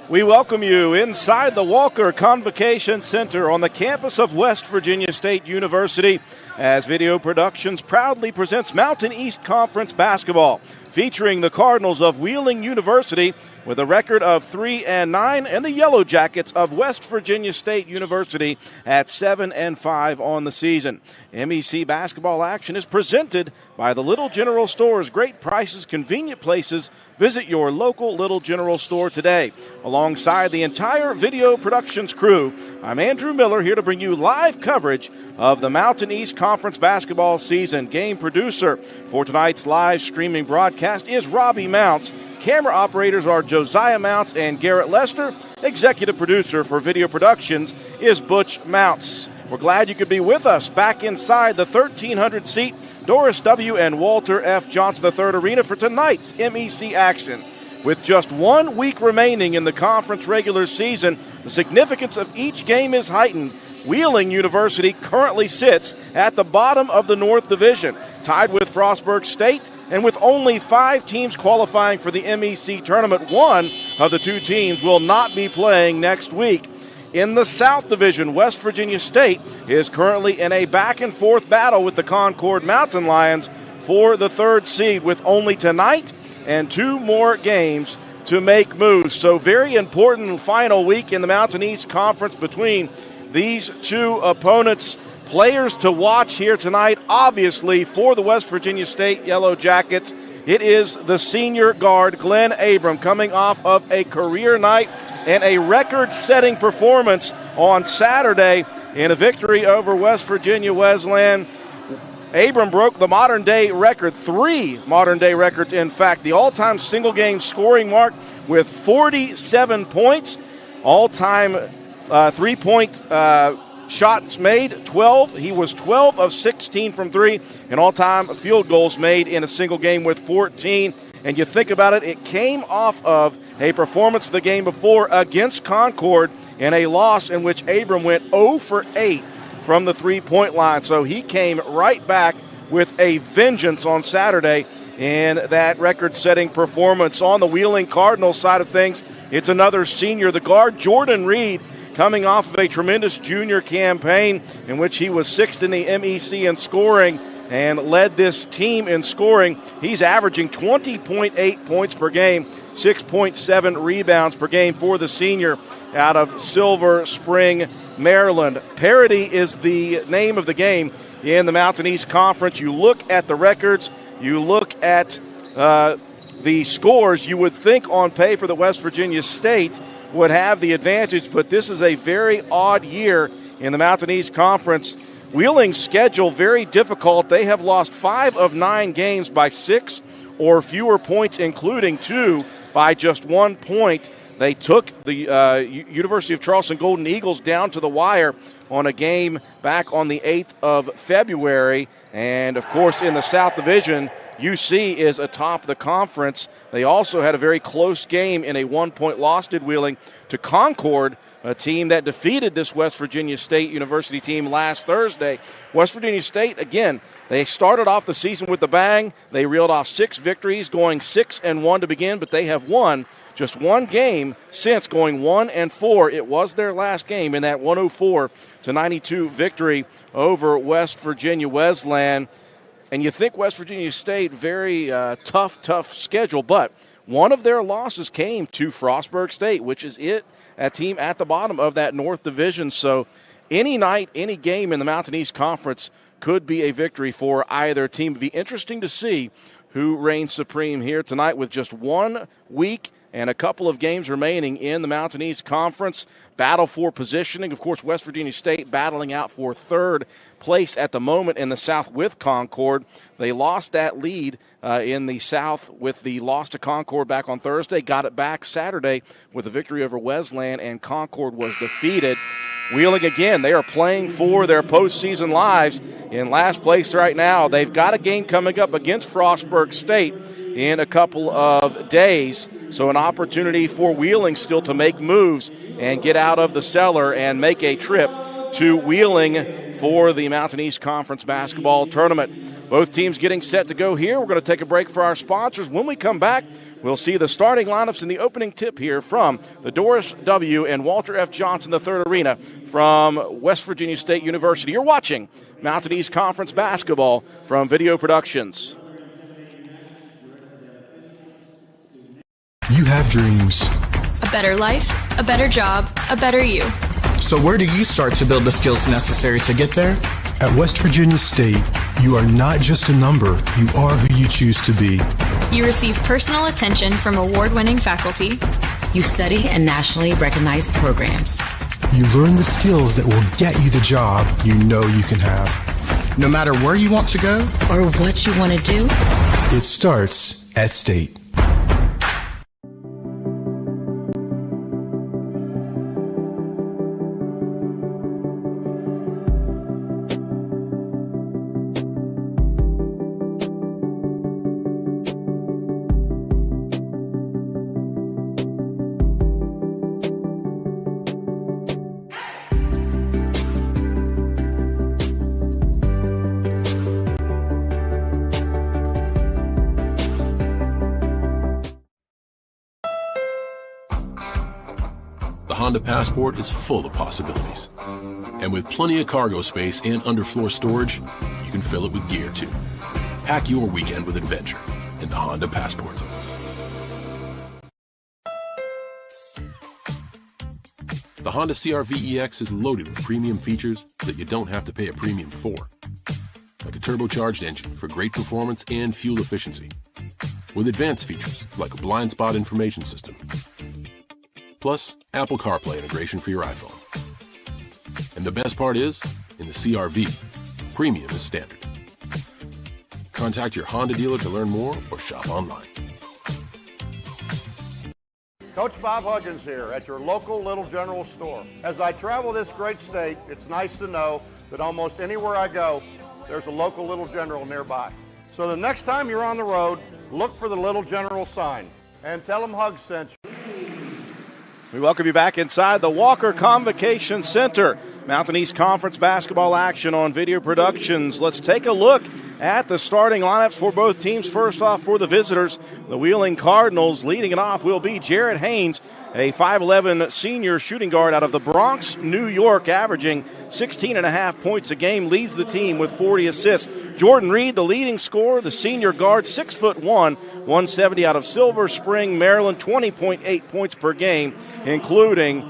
We welcome you inside the Walker Convocation Center on the campus of West Virginia State University as Video Productions proudly presents Mountain East Conference basketball, featuring the Cardinals of Wheeling University with a record of 3-9 and the Yellowjackets of West Virginia State University at 7-5 on the season. MEC basketball action is presented by the Little General Stores. Great prices, convenient places. Visit your local Little General Store today. Alongside the entire Video Productions crew, I'm Andrew Miller, here to bring you live coverage of the Mountain East Conference basketball season. Game producer for tonight's live streaming broadcast is Robbie Mounts. Camera operators are Josiah Mounts and Garrett Lester. Executive producer for Video Productions is Butch Mounts. We're glad you could be with us back inside the 1,300-seat Doris W. and Walter F. Johnson III Arena for tonight's MEC action. With just 1 week remaining in the conference regular season, the significance of each game is heightened. Wheeling University currently sits at the bottom of the North Division, tied with Frostburg State, and with only 5 teams qualifying for the MEC tournament, one of the 2 teams will not be playing next week. In the South Division, West Virginia State is currently in a back-and-forth battle with the Concord Mountain Lions for the 3rd seed, with only tonight and 2 more games to make moves. So very important final week in the Mountain East Conference between these 2 opponents. Players to watch here tonight, obviously, for the West Virginia State Yellowjackets. It is the senior guard, Glenn Abram, coming off of a career night and a record-setting performance on Saturday in a victory over West Virginia Wesleyan. Abram broke the modern-day record, 3 modern-day records, in fact, the all-time single-game scoring mark with 47 points, all-time three-point shots made, 12. He was 12 of 16 from 3, and all-time field goals made in a single game with 14. And you think about it, it came off of a performance the game before against Concord in a loss in which Abram went 0 for 8 from the three-point line. So he came right back with a vengeance on Saturday in that record-setting performance. On the Wheeling Cardinals side of things, it's another senior, the guard Jordan Reed, coming off of a tremendous junior campaign in which he was 6th in the MEC in scoring and led this team in scoring. He's averaging 20.8 points per game, 6.7 rebounds per game for the senior out of Silver Spring, Maryland. Parity is the name of the game in the Mountain East Conference. You look at the records, you look at the scores, you would think on paper that West Virginia State would have the advantage, but this is a very odd year in the Mountain East Conference. Wheeling's schedule very difficult. They have lost 5 of 9 games by 6 or fewer points, including 2 by just 1 point. They took the University of Charleston Golden Eagles down to the wire on a game back on the 8th of February. And, of course, in the South Division, UC is atop the conference. They also had a very close game in a 1-point loss, did Wheeling, to Concord, a team that defeated this West Virginia State University team last Thursday. West Virginia State, again, they started off the season with a bang. They reeled off 6 victories, going 6-1 to begin, but they have won just 1 game since, going 1-4. It was their last game in that 104-92 victory over West Virginia Wesleyan. And you think West Virginia State, very tough schedule, but one of their losses came to Frostburg State, which is a team at the bottom of that North Division. So any night, any game in the Mountain East Conference could be a victory for either team. It'd be interesting to see who reigns supreme here tonight with just 1 week and a couple of games remaining in the Mountain East Conference. Battle for positioning. Of course, West Virginia State battling out for 3rd place at the moment in the South with Concord. They lost that lead in the South with the loss to Concord back on Thursday. Got it back Saturday with a victory over Wesleyan, and Concord was defeated. Wheeling again, they are playing for their postseason lives in last place right now. They've got a game coming up against Frostburg State in a couple of days. So an opportunity for Wheeling still to make moves and get out of the cellar and make a trip to Wheeling for the Mountain East Conference basketball tournament. Both teams getting set to go here. We're going to take a break for our sponsors. When we come back, we'll see the starting lineups in the opening tip here from the Doris W. and Walter F. Johnson III Arena from West Virginia State University. You're watching Mountain East Conference basketball from Video Productions. You have dreams. A better life, a better job, a better you. So where do you start to build the skills necessary to get there? At West Virginia State, you are not just a number, you are who you choose to be. You receive personal attention from award-winning faculty. You study in nationally recognized programs. You learn the skills that will get you the job you know you can have. No matter where you want to go or what you want to do, it starts at State. Honda Passport is full of possibilities. And with plenty of cargo space and underfloor storage, you can fill it with gear too. Pack your weekend with adventure in the Honda Passport. The Honda CR-V EX is loaded with premium features that you don't have to pay a premium for. Like a turbocharged engine for great performance and fuel efficiency. With advanced features like a blind spot information system. Plus, Apple CarPlay integration for your iPhone. And the best part is, in the CR-V, premium is standard. Contact your Honda dealer to learn more or shop online. Coach Bob Huggins here at your local Little General store. As I travel this great state, it's nice to know that almost anywhere I go, there's a local Little General nearby. So the next time you're on the road, look for the Little General sign and tell them Hugs sent you. We welcome you back inside the Walker Convocation Center. Mountain East Conference basketball action on Video Productions. Let's take a look at the starting lineups for both teams. First off, for the visitors, the Wheeling Cardinals. Leading it off will be Jared Haynes, a 5'11 senior shooting guard out of the Bronx, New York, averaging 16.5 points a game, leads the team with 40 assists. Jordan Reed, the leading scorer, the senior guard, 6'1", 170 out of Silver Spring, Maryland, 20.8 points per game, including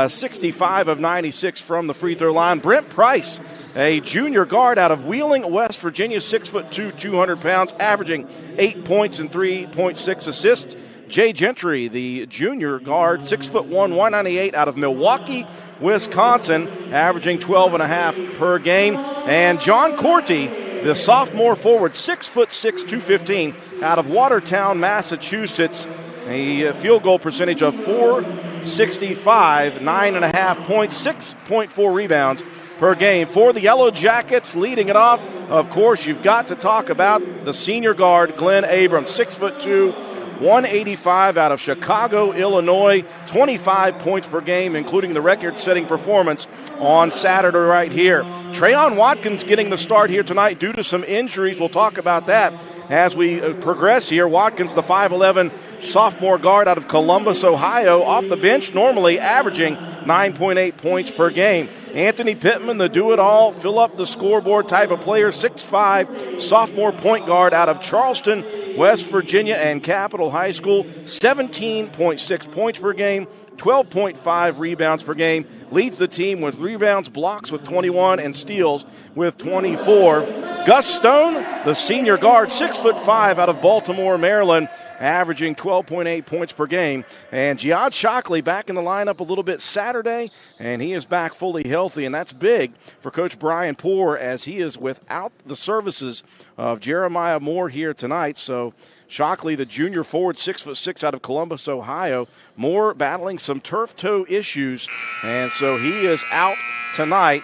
65 of 96 from the free throw line. Brent Price, a junior guard out of Wheeling, West Virginia, 6'2", 200 pounds, averaging 8 points and 3.6 assists. Jay Gentry, the junior guard, 6'1", 198 out of Milwaukee, Wisconsin, averaging 12.5 per game. And John Corti, the sophomore forward, 6'6", 215 out of Watertown, Massachusetts, a field goal percentage of .465, 9.5 points, 6.4 rebounds per game. For the Yellowjackets, leading it off, of course, you've got to talk about the senior guard, Glenn Abrams, 6'2", 185 out of Chicago, Illinois, 25 points per game, including the record-setting performance on Saturday right here. Trayon Watkins getting the start here tonight due to some injuries. We'll talk about that as we progress here. Watkins, the 5'11 sophomore guard out of Columbus, Ohio, off the bench, normally averaging 9.8 points per game. Anthony Pittman, the do-it-all, fill up the scoreboard type of player, 6'5 sophomore point guard out of Charleston, West Virginia, and Capital High School, 17.6 points per game, 12.5 rebounds per game, leads the team with rebounds, blocks with 21, and steals with 24. Gus Stone, the senior guard, 6'5 out of Baltimore, Maryland, averaging 12.8 points per game. And Jihad Shockley back in the lineup a little bit Saturday, and he is back fully healthy, and that's big for Coach Brian Poore as he is without the services of Jeremiah Moore here tonight. So Shockley, the junior forward, 6'6 out of Columbus, Ohio, Moore battling some turf toe issues, and so he is out tonight.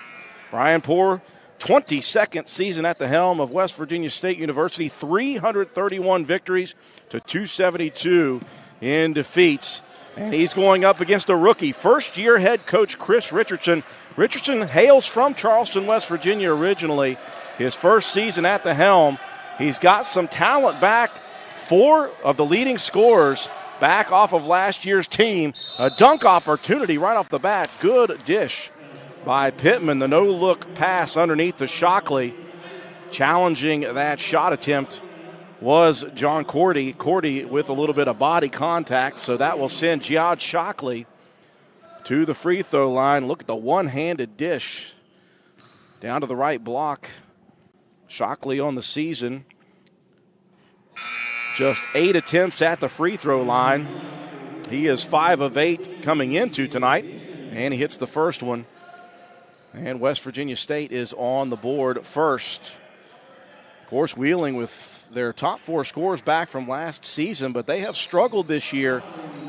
Brian Poore, 22nd season at the helm of West Virginia State University, 331 victories to 272 in defeats. And he's going up against a rookie, first-year head coach Chris Richardson. Richardson hails from Charleston, West Virginia originally. His first season at the helm. He's got some talent back. 4 of the leading scorers back off of last year's team. A dunk opportunity right off the bat. Good dish by Pittman. The no-look pass underneath to Shockley. Challenging that shot attempt was John Cordy. Cordy with a little bit of body contact, so that will send Giad Shockley to the free throw line. Look at the one-handed dish down to the right block. Shockley on the season. Just 8 attempts at the free throw line. He is 5 of 8 coming into tonight, and he hits the first one. And West Virginia State is on the board first. Of course, Wheeling with their top 4 scorers back from last season, but they have struggled this year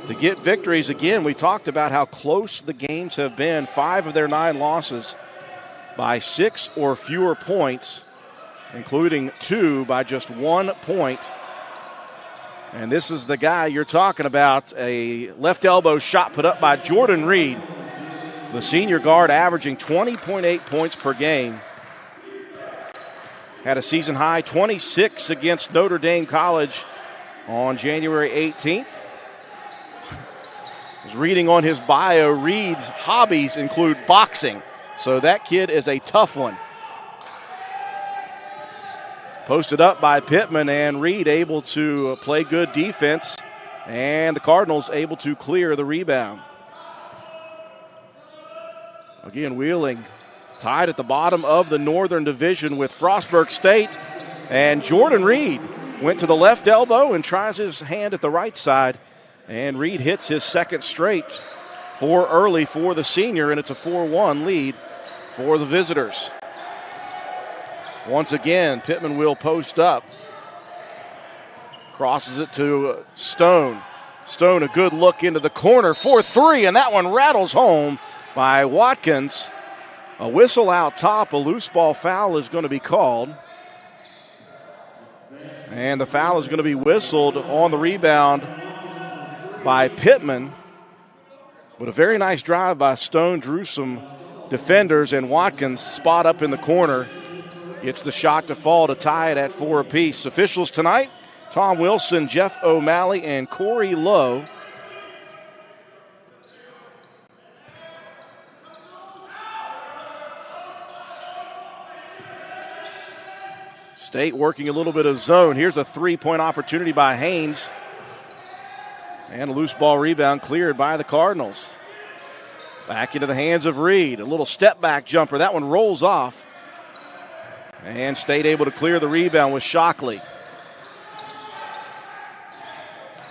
to get victories. Again, we talked about how close the games have been. 5 of their 9 losses by 6 or fewer points, including 2 by just 1 point. And this is the guy you're talking about, a left elbow shot put up by Jordan Reed, the senior guard, averaging 20.8 points per game. Had a season high 26 against Notre Dame College on January 18th. I was reading on his bio, Reed's hobbies include boxing. So that kid is a tough one. Posted up by Pittman, and Reed able to play good defense, and the Cardinals able to clear the rebound. Again, Wheeling tied at the bottom of the Northern Division with Frostburg State, and Jordan Reed went to the left elbow and tries his hand at the right side, and Reed hits his second straight for early for the senior, and it's a 4-1 lead for the visitors. Once again, Pittman will post up. Crosses it to Stone. Stone, a good look into the corner for 3, and that one rattles home by Watkins. A whistle out top. A loose ball foul is going to be called. And the foul is going to be whistled on the rebound by Pittman. But a very nice drive by Stone. Drew some defenders, and Watkins spot up in the corner. Gets the shot to fall to tie it at 4 apiece. Officials tonight, Tom Wilson, Jeff O'Malley, and Corey Lowe. State working a little bit of zone. Here's a 3-point opportunity by Haynes. And a loose ball rebound cleared by the Cardinals. Back into the hands of Reed. A little step back jumper. That one rolls off. And State able to clear the rebound with Shockley.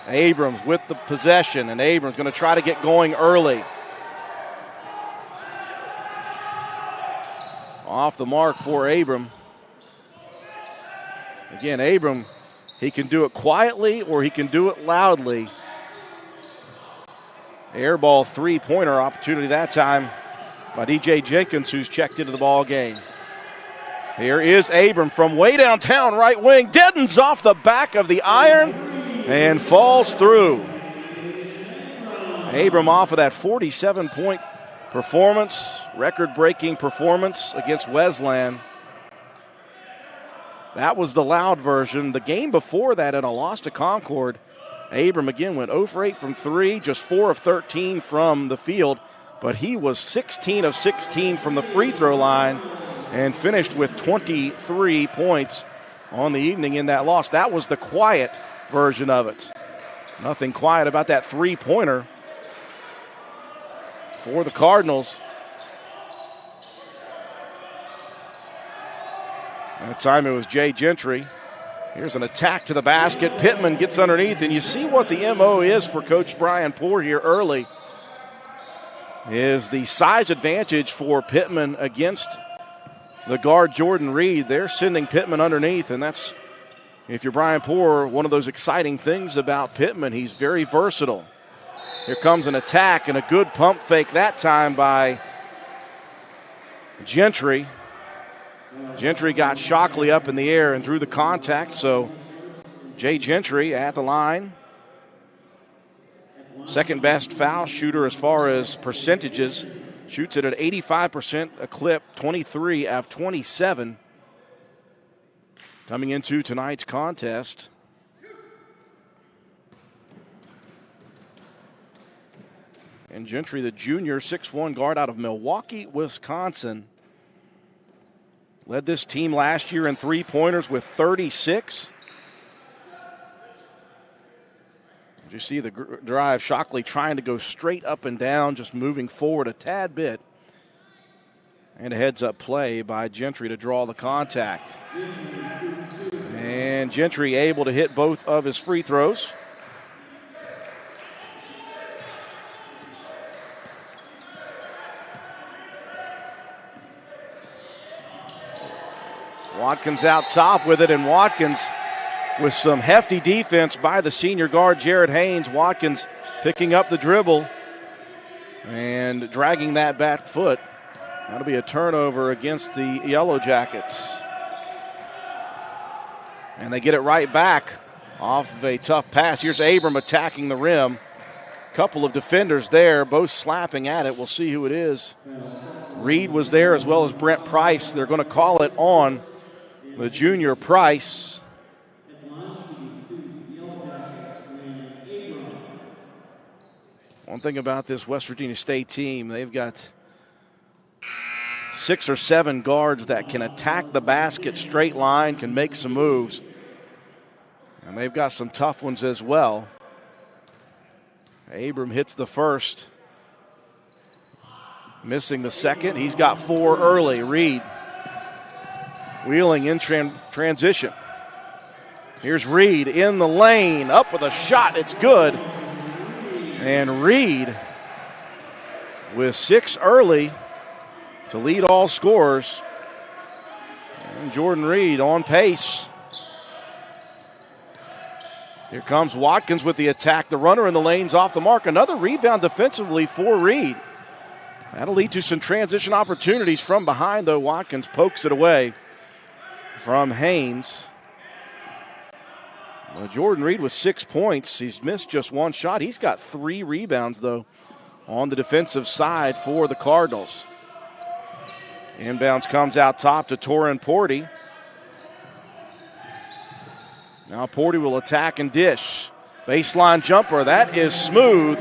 Abrams with the possession, and Abrams going to try to get going early. Off the mark for Abram. Again, Abram, he can do it quietly or he can do it loudly. Air ball 3-pointer opportunity that time by DJ Jenkins, who's checked into the ball game. Here is Abram from way downtown right wing. Deadens off the back of the iron and falls through. Abram off of that 47-point performance, record-breaking performance against Wesleyan. That was the loud version. The game before that in a loss to Concord, Abram again went 0 for 8 from 3, just 4 of 13 from the field, but he was 16 of 16 from the free throw line and finished with 23 points on the evening in that loss. That was the quiet version of it. Nothing quiet about that 3-pointer for the Cardinals. That time it was Jay Gentry. Here's an attack to the basket. Pittman gets underneath, and you see what the MO is for Coach Brian Poore here early. Is the size advantage for Pittman against the guard Jordan Reed. They're sending Pittman underneath, and that's, if you're Brian Poore, one of those exciting things about Pittman. He's very versatile. Here comes an attack and a good pump fake that time by Gentry. Gentry got Shockley up in the air and drew the contact, so Jay Gentry at the line. Second best foul shooter as far as percentages. Shoots it at 85% a clip, 23 out of 27. Coming into tonight's contest. And Gentry, the junior, 6'1" guard out of Milwaukee, Wisconsin. Led this team last year in three-pointers with 36. You see the drive, Shockley trying to go straight up and down, just moving forward a tad bit. And a heads-up play by Gentry to draw the contact. And Gentry able to hit both of his free throws. Watkins out top with it, and Watkins with some hefty defense by the senior guard, Jared Haynes. Watkins picking up the dribble and dragging that back foot. That'll be a turnover against the Yellowjackets. And they get it right back off of a tough pass. Here's Abram attacking the rim. Couple of defenders there, both slapping at it. We'll see who it is. Reed was there as well as Brent Price. They're going to call it on the junior Price. One thing about this West Virginia State team, they've got 6 or 7 guards that can attack the basket straight line, can make some moves. And they've got some tough ones as well. Abram hits the first. Missing the second. He's got 4 early. Reed wheeling in transition. Here's Reed in the lane. Up with a shot. It's good. And Reed with 6 early to lead all scorers. And Jordan Reed on pace. Here comes Watkins with the attack. The runner in the lane's off the mark. Another rebound defensively for Reed. That'll lead to some transition opportunities from behind, though. Watkins pokes it away from Haynes. Well, Jordan Reed with 6 points. He's missed just 1 shot. He's got 3 rebounds, though, on the defensive side for the Cardinals. Inbounds comes out top to Torin Porty. Now Porty will attack and dish. Baseline jumper. That is smooth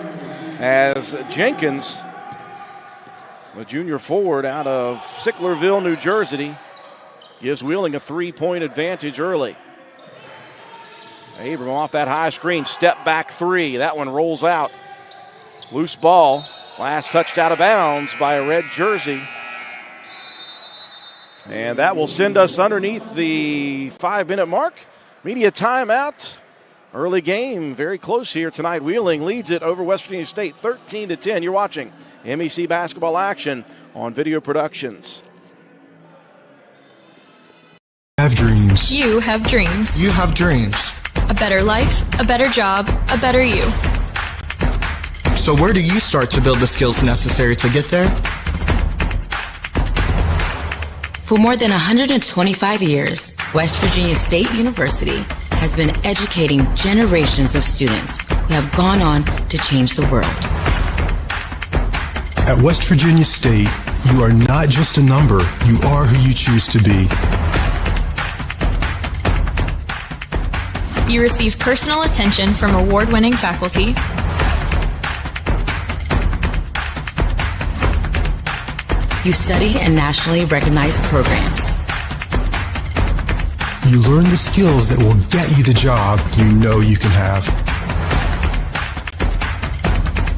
as Jenkins, the junior forward out of Sicklerville, New Jersey, gives Wheeling a 3-point advantage early. Abram off that high screen, step back 3. That one rolls out. Loose ball. Last touched out of bounds by a red jersey. And that will send us underneath the 5-minute mark. Media timeout. Early game, very close here tonight. Wheeling leads it over West Virginia State 13-10. You're watching MEC basketball action on Video Productions. Have dreams. You have dreams. You have dreams. A better life, a better job, a better you. So where do you start to build the skills necessary to get there? For more than 125 years, West Virginia State University has been educating generations of students who have gone on to change the world. At West Virginia State, you are not just a number, you are who you choose to be. You receive personal attention from award-winning faculty. You study in nationally recognized programs. You learn the skills that will get you the job you know you can have.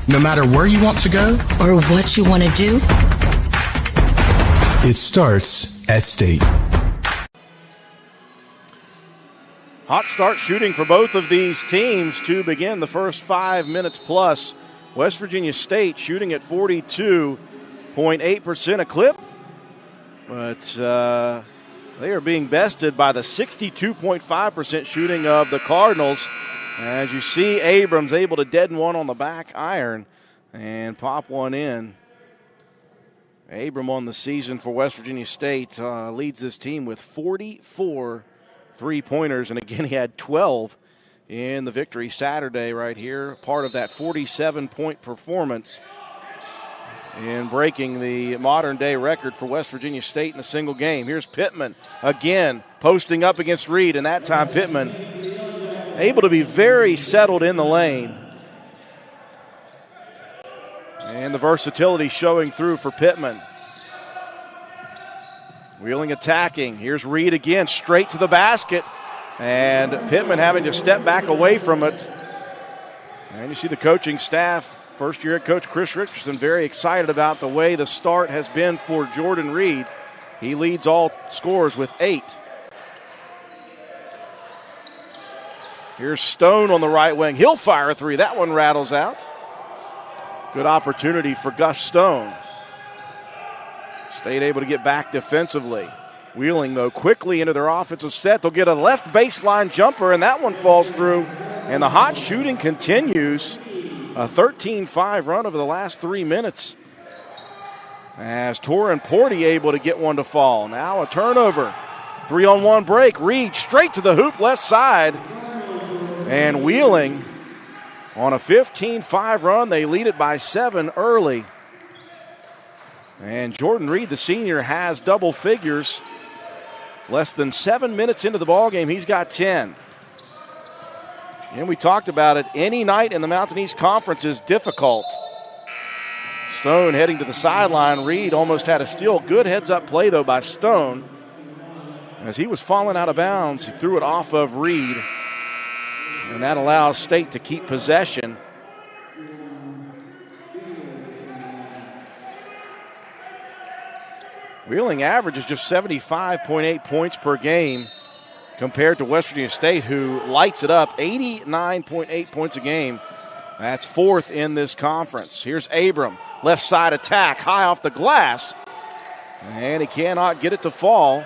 No matter where you want to go or what you want to do, it starts at State. Hot start shooting for both of these teams to begin the first 5 minutes plus. West Virginia State shooting at 42.8% a clip, but they are being bested by the 62.5% shooting of the Cardinals. As you see, Abrams able to deaden one on the back iron and pop one in. Abram on the season for West Virginia State leads this team with 44 three-pointers, and again he had 12 in the victory Saturday right here. Part of that 47-point performance in breaking the modern-day record for West Virginia State in a single game. Here's Pittman again posting up against Reed, and that time Pittman able to be very settled in the lane. And the versatility showing through for Pittman. Wheeling attacking. Here's Reed again, straight to the basket. And Pittman having to step back away from it. And you see the coaching staff, first-year head coach Chris Richardson, very excited about the way the start has been for Jordan Reed. He leads all scorers with 8. Here's Stone on the right wing. He'll fire a 3. That one rattles out. Good opportunity for Gus Stone. State able to get back defensively. Wheeling, though, quickly into their offensive set. They'll get a left baseline jumper, and that one falls through. And the hot shooting continues. A 13-5 run over the last 3 minutes. As Torin Porty able to get one to fall. Now a turnover. 3-on-1 break. Reed straight to the hoop left side. And Wheeling on a 15-5 run. They lead it by 7 early. And Jordan Reed, the senior, has double figures. Less than 7 minutes into the ballgame, he's got 10. And we talked about it. Any night in the Mountain East Conference is difficult. Stone heading to the sideline. Reed almost had a steal. Good heads-up play, though, by Stone. As he was falling out of bounds, he threw it off of Reed. And that allows State to keep possession. Wheeling averages just 75.8 points per game compared to West Virginia State, who lights it up, 89.8 points a game. That's 4th in this conference. Here's Abram, left side attack, high off the glass. And he cannot get it to fall.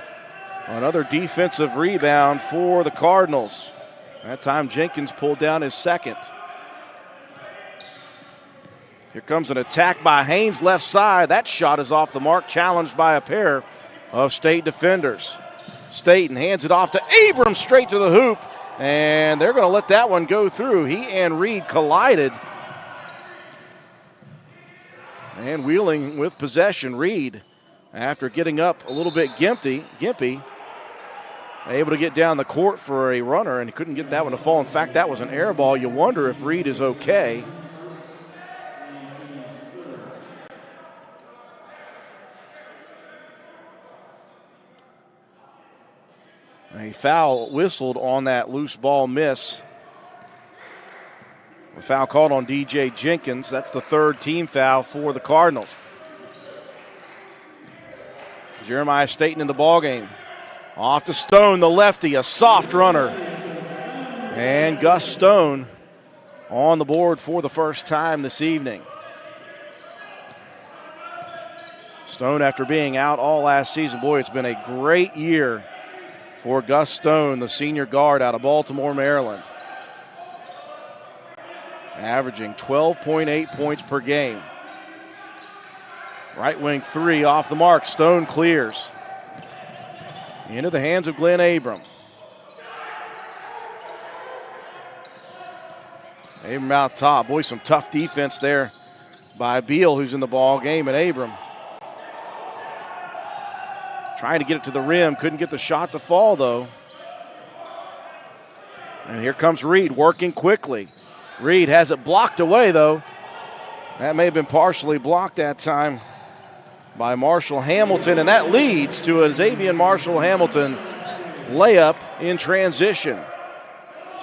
Another defensive rebound for the Cardinals. That time Jenkins pulled down his second. Here comes an attack by Haynes, left side. That shot is off the mark, challenged by a pair of State defenders. Staten hands it off to Abrams, straight to the hoop, and they're going to let that one go through. He and Reed collided. And Wheeling with possession. Reed, after getting up a little bit gimpy, able to get down the court for a runner, and he couldn't get that one to fall. In fact, that was an air ball. You wonder if Reed is okay. A foul whistled on that loose ball miss. A foul called on DJ Jenkins. That's the 3rd team foul for the Cardinals. Jeremiah Staten in the ballgame. Off to Stone, the lefty, a soft runner. And Gus Stone on the board for the first time this evening. Stone, after being out all last season, boy, it's been a great year for Gus Stone, the senior guard out of Baltimore, Maryland. Averaging 12.8 points per game. Right wing 3 off the mark. Stone clears. Into the hands of Glenn Abram. Abram out top. Boy, some tough defense there by Beal, who's in the ball game, and Abram trying to get it to the rim. Couldn't get the shot to fall, though. And here comes Reed working quickly. Reed has it blocked away, though. That may have been partially blocked that time by Marshall Hamilton, and that leads to a Xavier Marshall Hamilton layup in transition.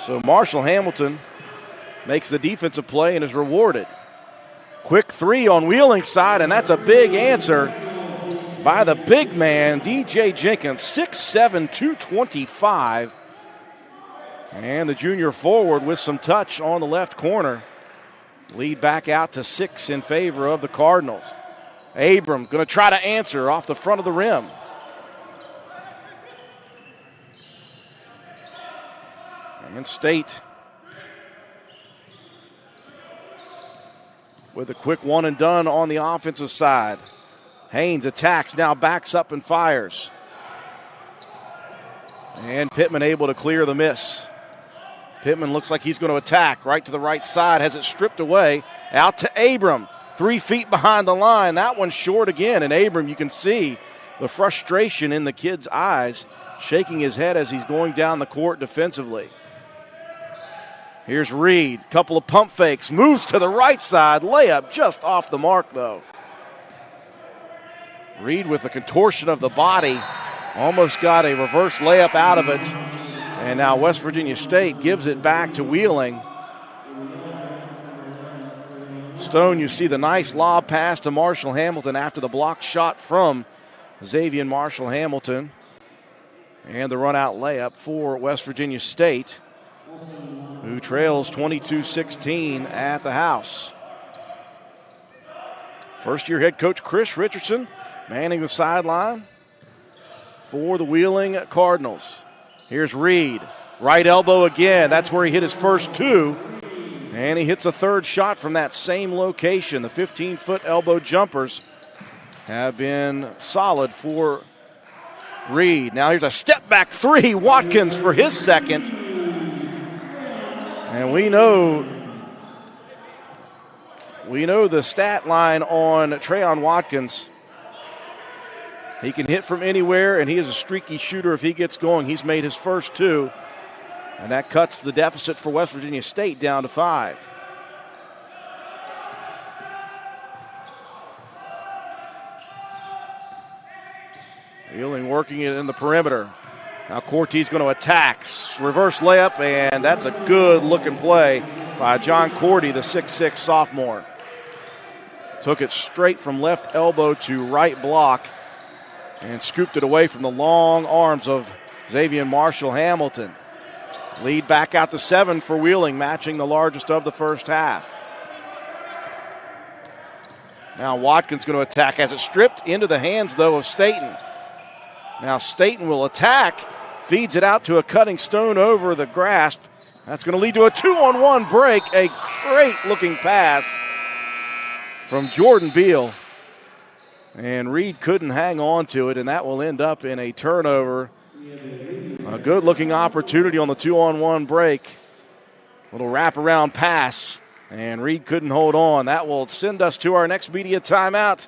So Marshall Hamilton makes the defensive play and is rewarded. Quick 3 on Wheeling's side, and that's a big answer by the big man, DJ Jenkins, 6'7", 225. And the junior forward with some touch on the left corner. Lead back out to 6 in favor of the Cardinals. Abram going to try to answer off the front of the rim. And State with a quick one and done on the offensive side. Haynes attacks, now backs up and fires. And Pittman able to clear the miss. Pittman looks like he's going to attack right to the right side, has it stripped away. Out to Abram, 3 feet behind the line. That one's short again, and Abram, you can see the frustration in the kid's eyes, shaking his head as he's going down the court defensively. Here's Reed, couple of pump fakes, moves to the right side, layup just off the mark though. Reed with the contortion of the body, almost got a reverse layup out of it. And now West Virginia State gives it back to Wheeling. Stone, you see the nice lob pass to Marshall Hamilton after the block shot from Xavier Marshall Hamilton. And the run-out layup for West Virginia State, who trails 22-16 at the house. First-year head coach Chris Richardson manning the sideline for the Wheeling Cardinals. Here's Reed, right elbow again. That's where he hit his first 2. And he hits a third shot from that same location. The 15-foot elbow jumpers have been solid for Reed. Now here's a step-back 3. Watkins for his second. And we know the stat line on Trayon Watkins. He can hit from anywhere, and he is a streaky shooter if he gets going. He's made his first 2, and that cuts the deficit for West Virginia State down to 5. Wheeling working it in the perimeter. Now Cortez going to attack. Reverse layup, and that's a good-looking play by John Cordy, the 6'6 sophomore. Took it straight from left elbow to right block and scooped it away from the long arms of Xavier Marshall Hamilton. Lead back out to 7 for Wheeling, matching the largest of the first half. Now Watkins going to attack. Has it stripped into the hands, though, of Staten. Now Staten will attack, feeds it out to a cutting Stone over the grasp. That's going to lead to a 2-on-1 break. A great-looking pass from Jordan Beal. And Reed couldn't hang on to it, and that will end up in a turnover. A good-looking opportunity on the 2-on-1 break. Little wraparound pass, and Reed couldn't hold on. That will send us to our next media timeout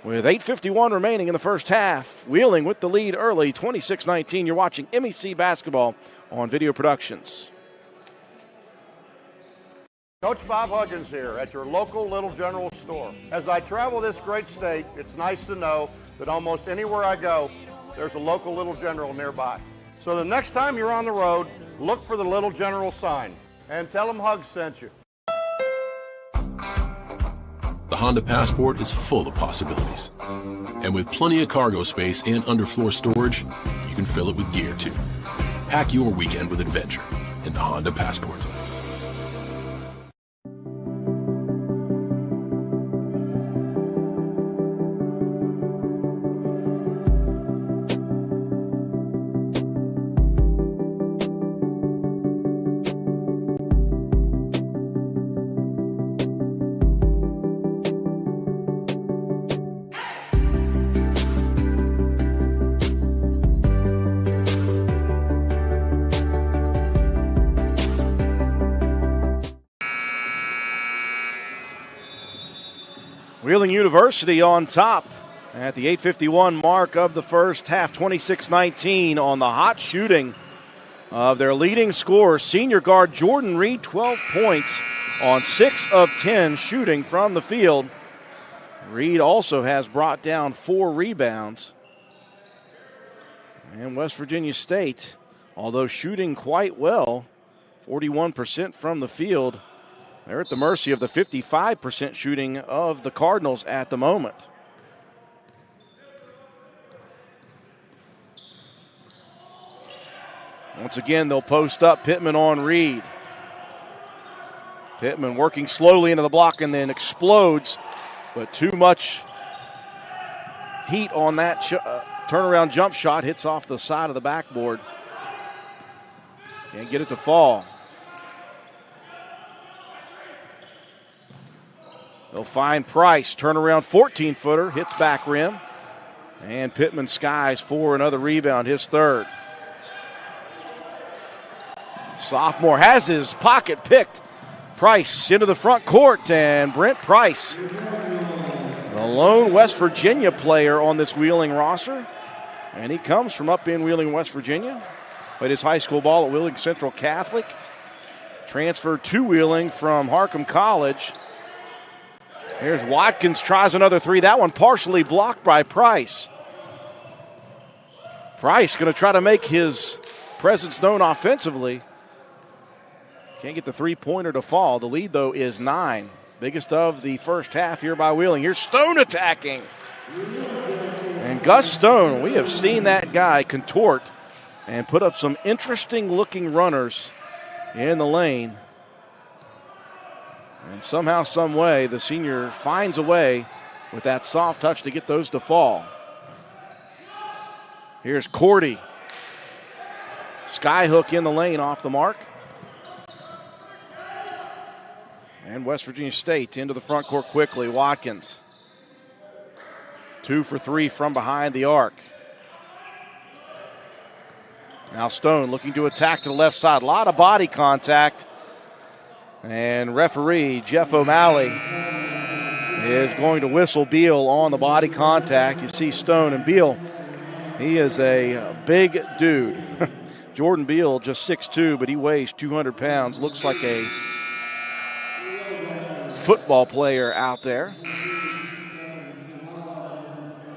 with 8:51 remaining in the first half. Wheeling with the lead early, 26-19. You're watching MEC basketball on Video Productions. Coach Bob Huggins here at your local Little General store. As I travel this great state, it's nice to know that almost anywhere I go, there's a local Little General nearby. So the next time you're on the road, look for the Little General sign and tell them Hugs sent you. The Honda Passport is full of possibilities. And with plenty of cargo space and underfloor storage, you can fill it with gear too. Pack your weekend with adventure in the Honda Passport. Wheeling University on top at the 8:51 mark of the first half, 26-19 on the hot shooting of their leading scorer, senior guard Jordan Reed, 12 points on 6 of 10 shooting from the field. Reed also has brought down 4 rebounds. And West Virginia State, although shooting quite well, 41% from the field, they're at the mercy of the 55% shooting of the Cardinals at the moment. Once again, they'll post up. Pittman on Reed. Pittman working slowly into the block and then explodes, but too much heat on that turnaround jump shot. Hits off the side of the backboard. Can't get it to fall. They'll find Price, turnaround 14-footer, hits back rim. And Pittman skies for another rebound, his third. Sophomore has his pocket picked. Price into the front court, and Brent Price, the lone West Virginia player on this Wheeling roster. And he comes from up in Wheeling, West Virginia. Played his high school ball at Wheeling Central Catholic. Transferred to Wheeling from Harcum College. Here's Watkins, tries another three. That one partially blocked by Price. Price going to try to make his presence known offensively. Can't get the three-pointer to fall. The lead, though, is 9. Biggest of the first half here by Wheeling. Here's Stone attacking. And Gus Stone, we have seen that guy contort and put up some interesting-looking runners in the lane. And somehow, some way, the senior finds a way with that soft touch to get those to fall. Here's Cordy. Skyhook in the lane off the mark. And West Virginia State into the front court quickly. Watkins. 2 for 3 from behind the arc. Now Stone looking to attack to the left side. A lot of body contact. And referee Jeff O'Malley is going to whistle Beal on the body contact. You see Stone and Beal. He is a big dude. Jordan Beal just 6'2", but he weighs 200 pounds. Looks like a football player out there.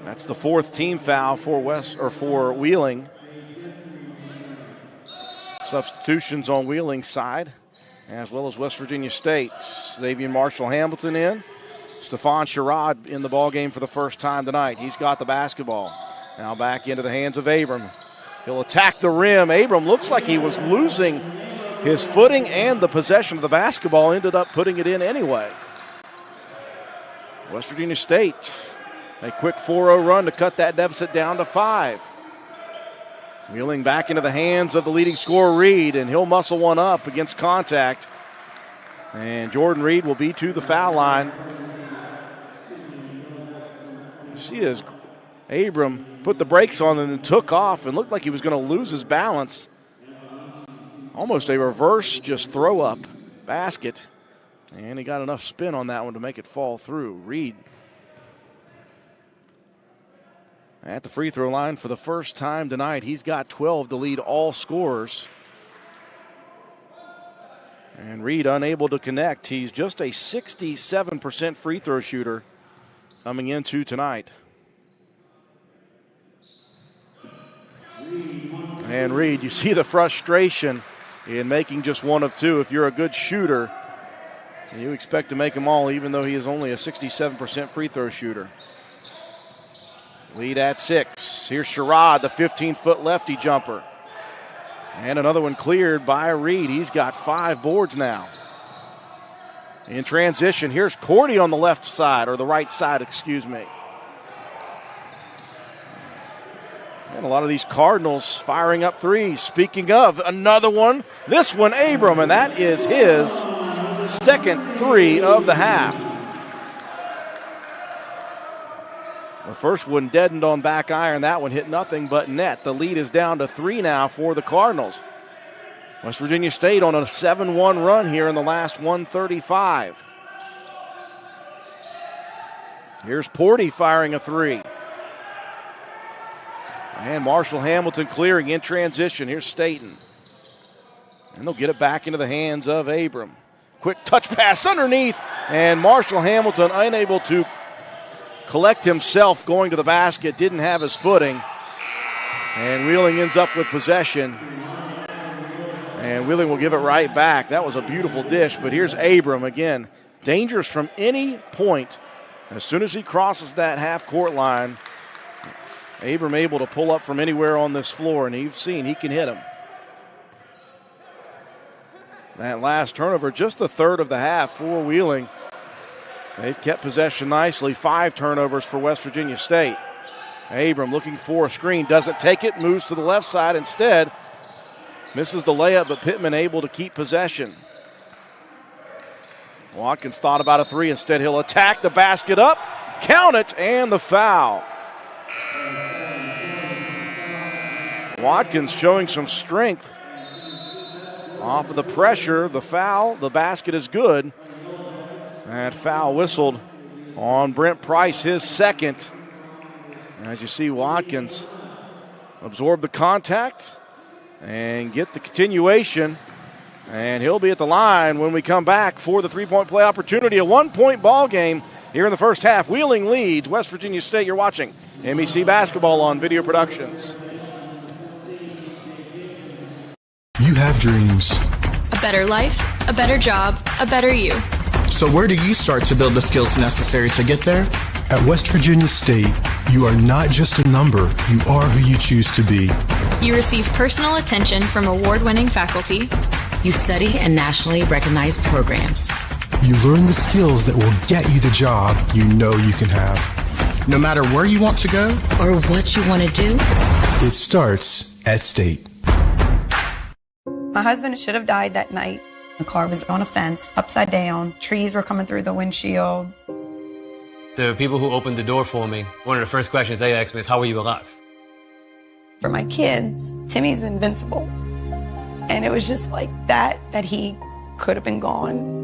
That's the 4th team foul for Wheeling. Substitutions on Wheeling's side, as well as West Virginia State. Xavier Marshall Hamilton in. Stephon Sherrod in the ballgame for the first time tonight. He's got the basketball. Now back into the hands of Abram. He'll attack the rim. Abram looks like he was losing his footing and the possession of the basketball. Ended up putting it in anyway. West Virginia State, a quick 4-0 run to cut that deficit down to 5. Wheeling back into the hands of the leading scorer, Reed, and he'll muscle one up against contact. And Jordan Reed will be to the foul line. You see as Abram put the brakes on and then took off and looked like he was going to lose his balance. Almost a reverse just throw up basket. And he got enough spin on that one to make it fall through. Reed at the free throw line for the first time tonight. He's got 12 to lead all scorers. And Reed unable to connect. He's just a 67% free throw shooter coming into tonight. And Reed, you see the frustration in making just one of two. If you're a good shooter, you expect to make them all, even though he is only a 67% free throw shooter. Lead at 6. Here's Sherrod, the 15-foot lefty jumper. And another one cleared by Reed. He's got 5 boards now. In transition, here's Cordy on the left side, or the right side, excuse me. And a lot of these Cardinals firing up threes. Speaking of, another one. This one, Abram, and that is his second 3 of the half. The first one deadened on back iron. That one hit nothing but net. The lead is down to 3 now for the Cardinals. West Virginia State on a 7-1 run here in the last 135. Here's Porty firing a 3. And Marshall Hamilton clearing in transition. Here's Staten. And they'll get it back into the hands of Abram. Quick touch pass underneath. And Marshall Hamilton unable to collect himself going to the basket. Didn't have his footing. And Wheeling ends up with possession. And Wheeling will give it right back. That was a beautiful dish. But here's Abram again. Dangerous from any point. As soon as he crosses that half-court line, Abram able to pull up from anywhere on this floor, and you've seen he can hit him. That last turnover, just the third of the half for Wheeling. They've kept possession nicely. 5 turnovers for West Virginia State. Abram looking for a screen, doesn't take it, moves to the left side instead. Misses the layup, but Pittman able to keep possession. Watkins thought about a 3. Instead, he'll attack the basket up, count it, and the foul. Watkins showing some strength Off of the pressure, the foul, the basket is good. That foul whistled on Brent Price, his second. As you see, Watkins absorb the contact and get the continuation. And he'll be at the line when we come back for the three-point play opportunity. A one-point ball game here in the first half. Wheeling leads West Virginia State. You're watching MEC Basketball on Video Productions. You have dreams. A better life, a better job, a better you. So where do you start to build the skills necessary to get there? At West Virginia State, you are not just a number, you are who you choose to be. You receive personal attention from award-winning faculty. You study in nationally recognized programs. You learn the skills that will get you the job you know you can have. No matter where you want to go or what you want to do, it starts at State. My husband should have died that night. The car was on a fence, upside down. Trees were coming through the windshield. The people who opened the door for me, one of the first questions they asked me is, how were you alive? For my kids, Timmy's invincible. And it was just like that he could have been gone.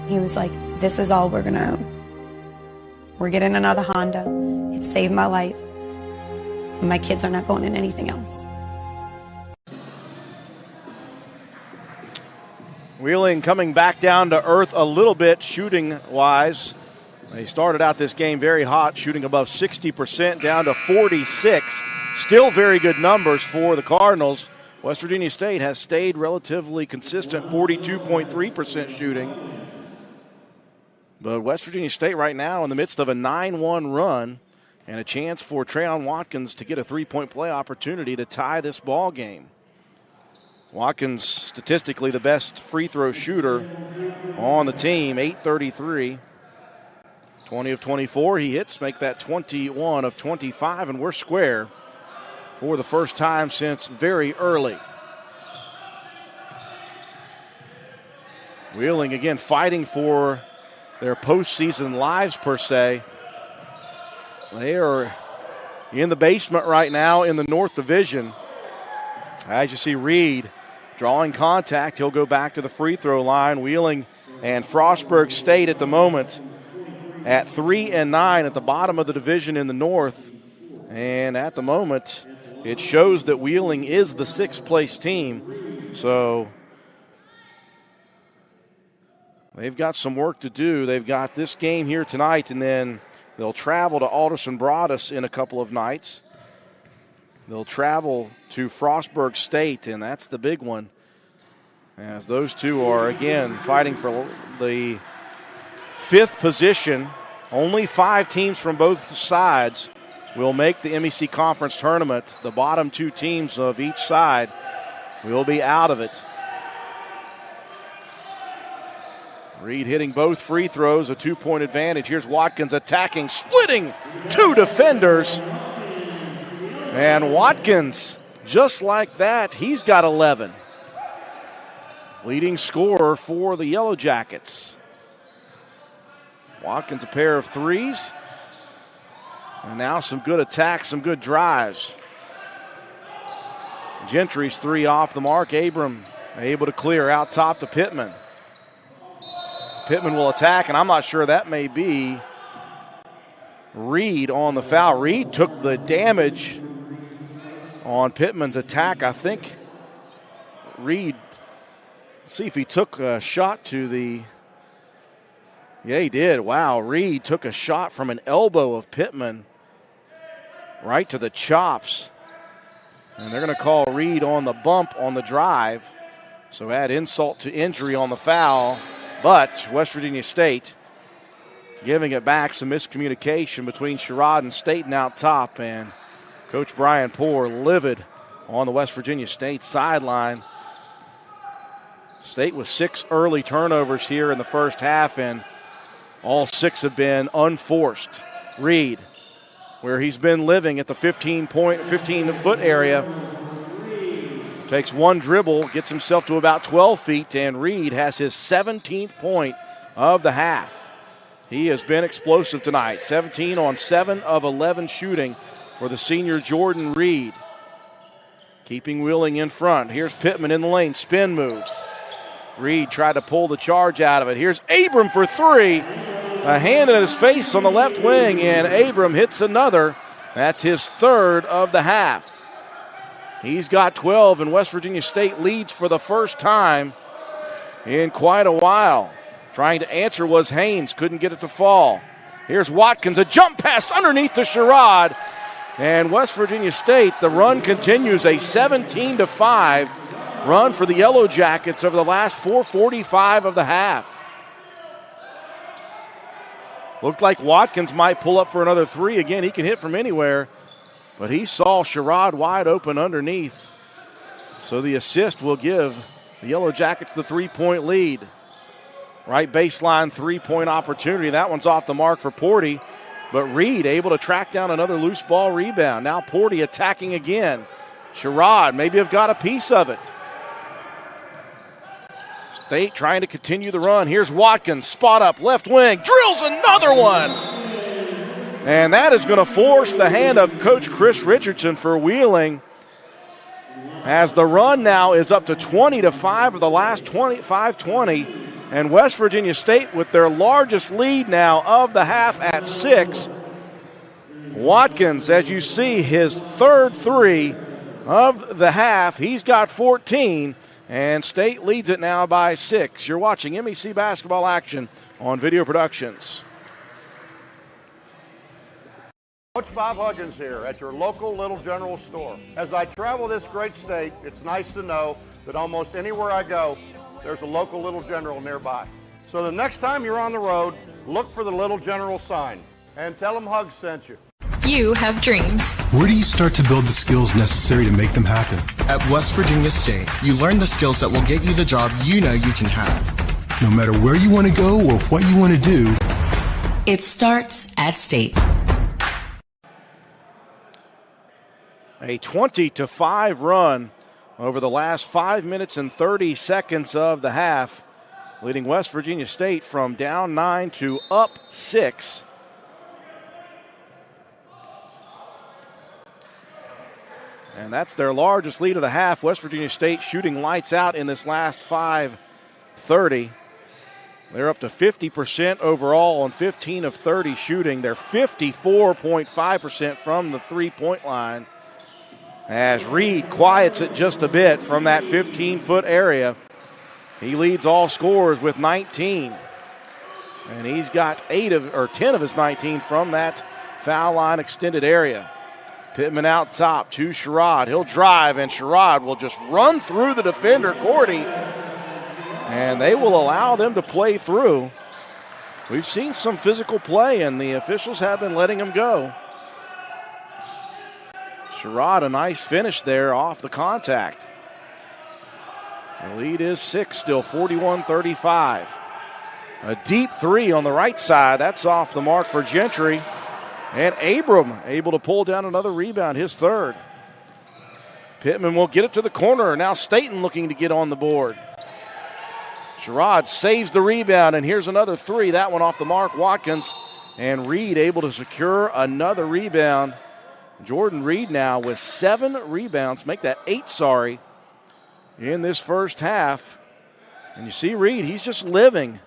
He was like, this is all we're gonna own. We're getting another Honda. It saved my life. My kids are not going in anything else. Wheeling coming back down to earth a little bit shooting-wise. They started out this game very hot, shooting above 60%, down to 46. Still very good numbers for the Cardinals. West Virginia State has stayed relatively consistent, 42.3% shooting. But West Virginia State right now in the midst of a 9-1 run and a chance for Trayon Watkins to get a three-point play opportunity to tie this ball game. Watkins, statistically the best free throw shooter on the team, 833. 20 of 24 he hits, make that 21 of 25, and we're square for the first time since very early. Wheeling again fighting for their postseason lives per se. They are in the basement right now in the North Division. As you see Reed drawing contact, he'll go back to the free throw line. Wheeling and Frostburg State at the moment at 3-9 at the bottom of the division in the North. And at the moment, it shows that Wheeling is the sixth place team. So they've got some work to do. They've got this game here tonight, and then they'll travel to Alderson Broadus in a couple of nights. They'll travel to Frostburg State, and that's the big one, as those two are, again, fighting for the fifth position. Only 5 teams from both sides will make the MEC Conference Tournament. The bottom 2 teams of each side will be out of it. Reed hitting both free throws, a 2-point advantage. Here's Watkins attacking, splitting 2 defenders. And Watkins, just like that, he's got 11. Leading scorer for the Yellowjackets. Watkins a pair of threes. And now some good attacks, some good drives. Gentry's 3 off the mark. Abram able to clear out top to Pittman. Pittman will attack, and I'm not sure that may be Reed on the foul. Reed took the damage on Pittman's attack. I think Reed, see if he took a shot to the, yeah, he did. Wow, Reed took a shot from an elbow of Pittman right to the chops. And they're going to call Reed on the bump on the drive. So add insult to injury on the foul. But West Virginia State giving it back, some miscommunication between Sherrod and Staten out top. And Coach Brian Poore livid on the West Virginia State sideline. State with 6 early turnovers here in the first half, and all 6 have been unforced. Reed, where he's been living at the 15-foot area, takes one dribble, gets himself to about 12 feet, and Reed has his 17th point of the half. He has been explosive tonight. 17 on 7 of 11 shooting for the senior Jordan Reed. keeping Wheeling in front. Here's Pittman in the lane, spin move. Reed tried to pull the charge out of it. Here's Abram for three. A hand in his face on the left wing, and Abram hits another. That's his third of the half. He's got 12, and West Virginia State leads for the first time in quite a while. Trying to answer was Haynes, couldn't get it to fall. Here's Watkins, a jump pass underneath to Sherrod. And West Virginia State, the run continues, a 17-5 run for the Yellowjackets over the last 4:45 of the half. Looked like Watkins might pull up for another three. Again, he can hit from anywhere, but he saw Sherrod wide open underneath. So the assist will give the Yellowjackets the 3-point lead. Right baseline 3-point opportunity. That one's off the mark for Porty, but Reed able to track down another loose ball rebound. Now Porty attacking again. Sherrod maybe have got a piece of it. State trying to continue the run. Here's Watkins, spot up, left wing, drills another one. And that is going to force the hand of Coach Chris Richardson for Wheeling, as the run now is up to 20-5 of the last 5:20. And West Virginia State with their largest lead now of the half at 6. Watkins, as you see, his third three of the half. He's got 14. And State leads it now by 6. You're watching MEC basketball action on Video Productions. Coach Bob Huggins here at your local Little General store. As I travel this great state, it's nice to know that almost anywhere I go, there's a local Little General nearby. So the next time you're on the road, look for the Little General sign and tell them Hugs sent you. You have dreams. Where do you start to build the skills necessary to make them happen? At West Virginia State, you learn the skills that will get you the job you know you can have. No matter where you want to go or what you want to do, It starts at State. A 20-5 run over the last 5 minutes and 30 seconds of the half, leading West Virginia State from down 9 to up 6. And that's their largest lead of the half. West Virginia State shooting lights out in this last 5:30. They're up to 50% overall on 15 of 30 shooting. They're 54.5% from the three-point line, as Reed quiets it just a bit from that 15-foot area. He leads all scorers with 19. And he's got 10 of his 19 from that foul line extended area. Pittman out top to Sherrod. He'll drive, and Sherrod will just run through the defender, Cordy. And they will allow them to play through. We've seen some physical play, and the officials have been letting them go. Sherrod, a nice finish there off the contact. The lead is 6 still, 41-35. A deep three on the right side. That's off the mark for Gentry. And Abram able to pull down another rebound, his third. Pittman will get it to the corner. Now Staten looking to get on the board. Sherrod saves the rebound, and here's another three. That one off the mark. Watkins and Reed able to secure another rebound. Jordan Reed now with 7 rebounds. Make that 8, in this first half. And you see Reed, he's just living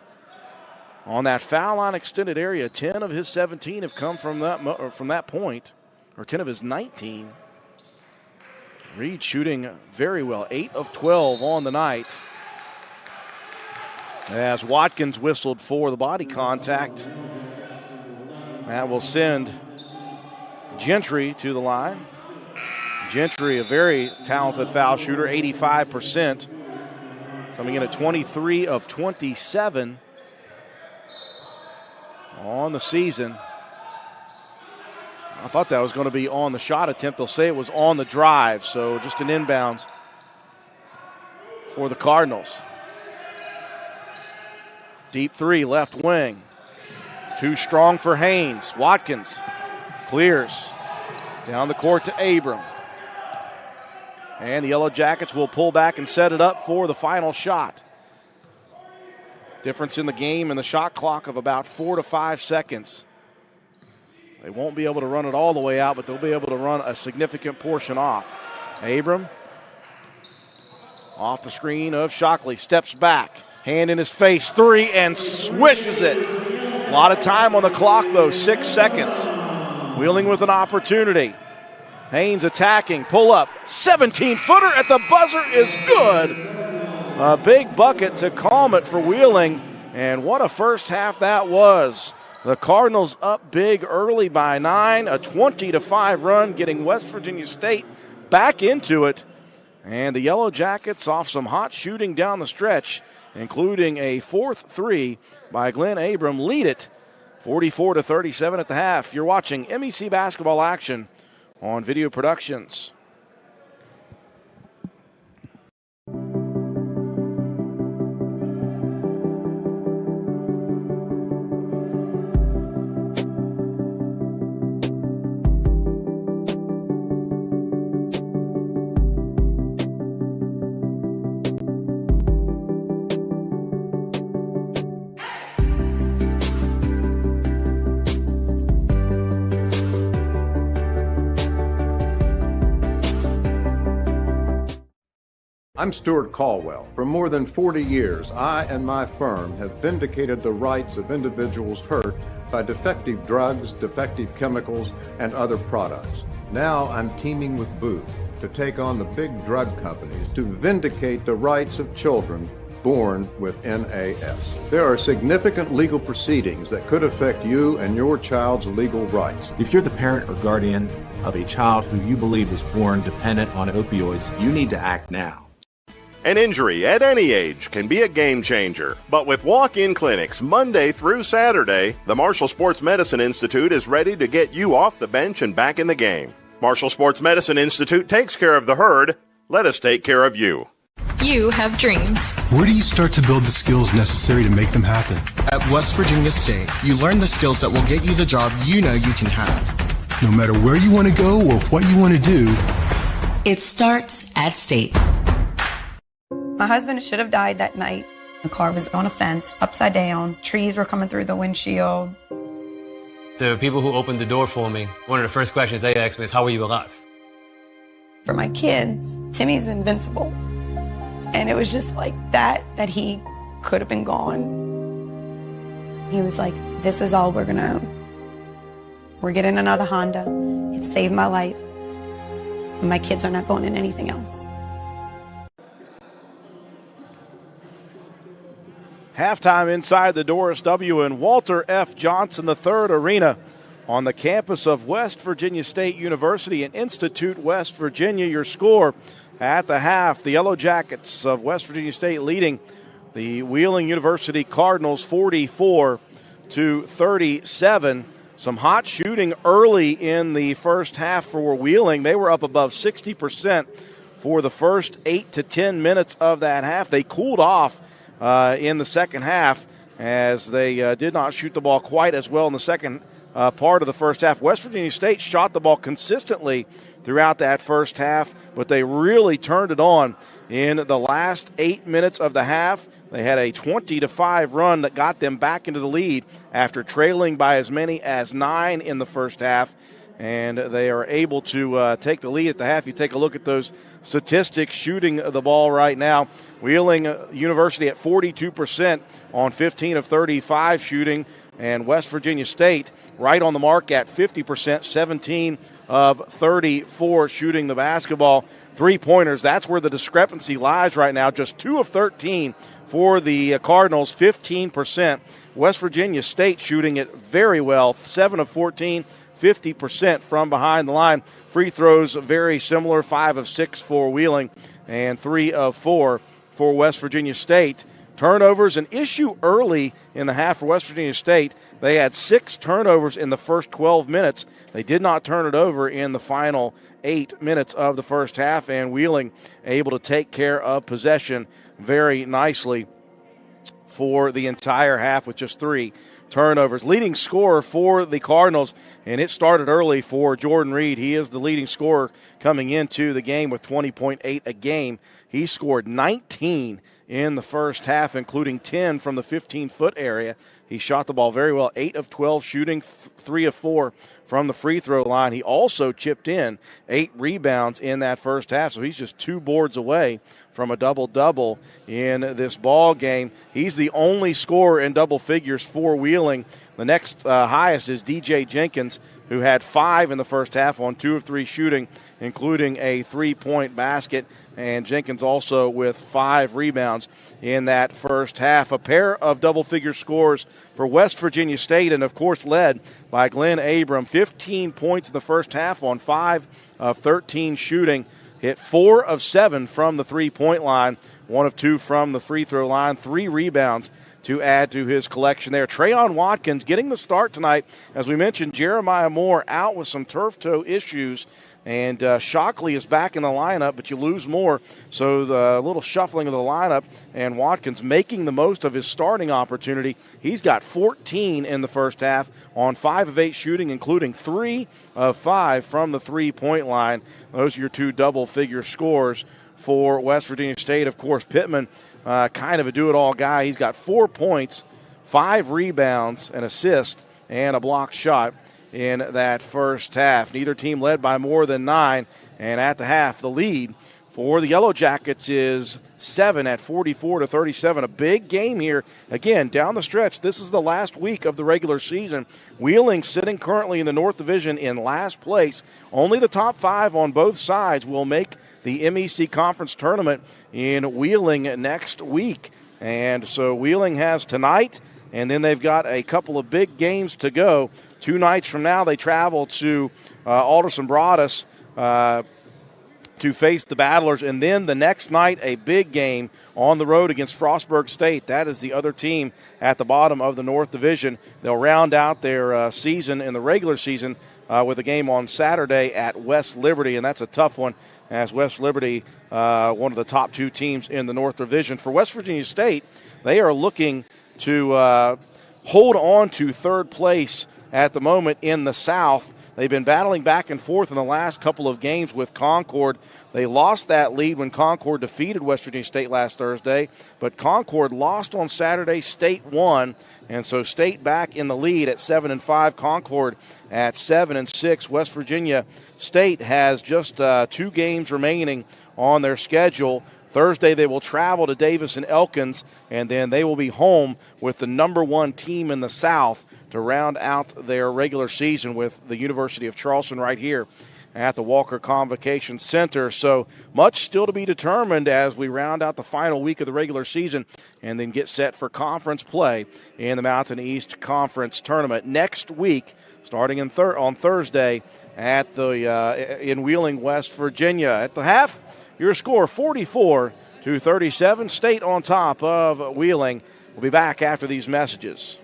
on that foul line extended area. 10 of his 17 have come from that point, or 10 of his 19. Reed shooting very well, 8 of 12 on the night. As Watkins whistled for the body contact, that will send Gentry to the line. Gentry, a very talented foul shooter, 85%, coming in at 23 of 27 on the season. I thought that was going to be on the shot attempt. They'll say it was on the drive, so just an inbounds for the Cardinals. Deep three, left wing. Too strong for Haynes. Watkins clears down the court to Abram. And the Yellowjackets will pull back and set it up for the final shot. Difference in the game and the shot clock of about 4 to 5 seconds. They won't be able to run it all the way out, but they'll be able to run a significant portion off. Abram Off the screen of Shockley, steps back, hand in his face, three, and swishes it. A lot of time on the clock, though, 6 seconds. Wheeling with an opportunity. Haynes attacking, pull up, 17-footer at the buzzer is good. A big bucket to calm it for Wheeling, and what a first half that was. The Cardinals up big early by 9, a 20-5 run, getting West Virginia State back into it. And the Yellowjackets off some hot shooting down the stretch, including a fourth three by Glenn Abram, lead it 44-37 at the half. You're watching MEC basketball action on Video Productions. I'm Stuart Caldwell. For more than 40 years, I and my firm have vindicated the rights of individuals hurt by defective drugs, defective chemicals, and other products. Now I'm teaming with Booth to take on the big drug companies to vindicate the rights of children born with NAS. There are significant legal proceedings that could affect you and your child's legal rights. If you're the parent or guardian of a child who you believe was born dependent on opioids, you need to act now. An injury at any age can be a game changer, but with walk-in clinics Monday through Saturday, the Marshall Sports Medicine Institute is ready to get you off the bench and back in the game. Marshall Sports Medicine Institute takes care of the herd. Let us take care of you. You have dreams. Where do you start to build the skills necessary to make them happen? At West Virginia State, you learn the skills that will get you the job you know you can have. No matter where you want to go or what you want to do, it starts at State. My husband should have died that night. The car was on a fence, upside down. Trees were coming through the windshield. The people who opened the door for me, one of the first questions they asked me is, how are you alive? For my kids, Timmy's invincible. And it was just like that he could have been gone. He was like, this is all we're gonna own. We're getting another Honda. It saved my life. And my kids are not going in anything else. Halftime inside the Doris W. and Walter F. Johnson III Arena on the campus of West Virginia State University in Institute, West Virginia. Your score at the half, the Yellowjackets of West Virginia State leading the Wheeling University Cardinals 44-37. Some hot shooting early in the first half for Wheeling. They were up above 60% for the first 8 to 10 minutes of that half. They cooled off in the second half as they did not shoot the ball quite as well in the second part of the first half. West Virginia State shot the ball consistently throughout that first half, but they really turned it on in the last 8 minutes of the half. They had a 20-5 run that got them back into the lead after trailing by as many as 9 in the first half, and they are able to take the lead at the half. You take a look at those statistics shooting the ball right now. Wheeling University at 42% on 15 of 35 shooting, and West Virginia State right on the mark at 50%, 17 of 34 shooting the basketball. Three-pointers, that's where the discrepancy lies right now. Just 2 of 13 for the Cardinals, 15%. West Virginia State shooting it very well, 7 of 14, 50% from behind the line. Free throws very similar, 5 of 6 for Wheeling and 3 of 4 for West Virginia State. Turnovers, an issue early in the half for West Virginia State. They had 6 turnovers in the first 12 minutes. They did not turn it over in the final 8 minutes of the first half, and Wheeling able to take care of possession very nicely for the entire half with just 3 turnovers. Leading scorer for the Cardinals, and it started early for Jordan Reed. He is the leading scorer coming into the game with 20.8 a game. He scored 19 in the first half, including 10 from the 15-foot area. He shot the ball very well, 8 of 12 shooting, 3 of 4 from the free throw line. He also chipped in 8 rebounds in that first half, so he's just 2 boards away from a double-double in this ball game. He's the only scorer in double figures for Wheeling. The next highest is DJ Jenkins, who had 5 in the first half on 2 of 3 shooting, including a 3-point basket. And Jenkins also with 5 rebounds in that first half. A pair of double-figure scores for West Virginia State, and, of course, led by Glenn Abram. 15 points in the first half on 5 of 13 shooting. Hit 4 of 7 from the three-point line, 1 of 2 from the free throw line, 3 rebounds to add to his collection there. Trayon Watkins getting the start tonight. As we mentioned, Jeremiah Moore out with some turf toe issues, and Shockley is back in the lineup, but you lose Moore. So the little shuffling of the lineup, and Watkins making the most of his starting opportunity. He's got 14 in the first half on 5 of 8 shooting, including 3 of 5 from the three-point line. Those are your 2 double-figure scores for West Virginia State. Of course, Pittman, kind of a do-it-all guy. He's got 4 points, 5 rebounds, an assist, and a blocked shot in that first half. Neither team led by more than 9, and at the half, the lead for the Yellowjackets is 7 at 44-37. A big game here. Again, down the stretch, this is the last week of the regular season. Wheeling sitting currently in the North Division in last place. Only the top 5 on both sides will make the MEC Conference Tournament in Wheeling next week. And so Wheeling has tonight, and then they've got a couple of big games to go. 2 nights from now, they travel to Alderson Broaddus to face the Battlers. And then the next night, a big game on the road against Frostburg State. That is the other team at the bottom of the North Division. They'll round out their season in the regular season with a game on Saturday at West Liberty, and that's a tough one, as West Liberty, one of the top 2 teams in the North Division. For West Virginia State, they are looking to hold on to third place at the moment in the South. They've been battling back and forth in the last couple of games with Concord. They lost that lead when Concord defeated West Virginia State last Thursday, but Concord lost on Saturday. State won, and so State back in the lead at 7-5. Concord at 7-6. West Virginia State has just 2 games remaining on their schedule. Thursday they will travel to Davis and Elkins, and then they will be home with the number 1 team in the South to round out their regular season with the University of Charleston right here at the Walker Convocation Center. So much still to be determined as we round out the final week of the regular season and then get set for conference play in the Mountain East Conference Tournament next week, starting on Thursday at the in Wheeling, West Virginia. At the half, your score 44-37. State on top of Wheeling. We'll be back after these messages.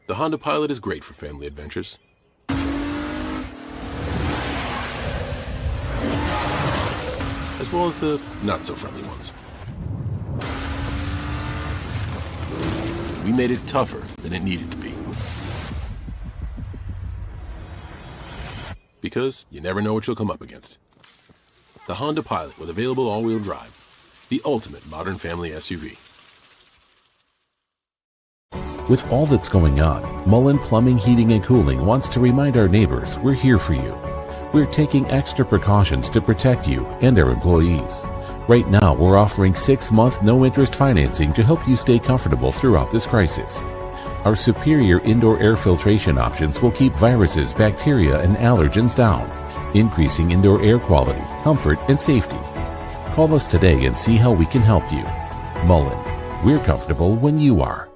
The Honda Pilot is great for family adventures. As well as the not-so-friendly ones. We made it tougher than it needed to be. Because you never know what you'll come up against. The Honda Pilot with available all-wheel drive. The ultimate modern family SUV. With all that's going on, Mullen Plumbing, Heating, and Cooling wants to remind our neighbors we're here for you. We're taking extra precautions to protect you and our employees. Right now, we're offering 6-month no-interest financing to help you stay comfortable throughout this crisis. Our superior indoor air filtration options will keep viruses, bacteria, and allergens down, increasing indoor air quality, comfort, and safety. Call us today and see how we can help you. Mullen, we're comfortable when you are.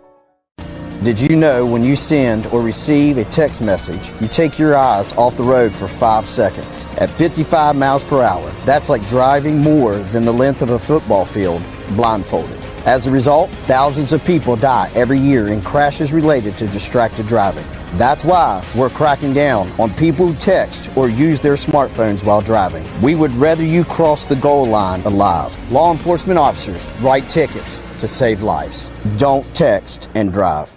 Did you know when you send or receive a text message, you take your eyes off the road for 5 seconds? At 55 miles per hour, that's like driving more than the length of a football field blindfolded. As a result, thousands of people die every year in crashes related to distracted driving. That's why we're cracking down on people who text or use their smartphones while driving. We would rather you cross the goal line alive. Law enforcement officers write tickets to save lives. Don't text and drive.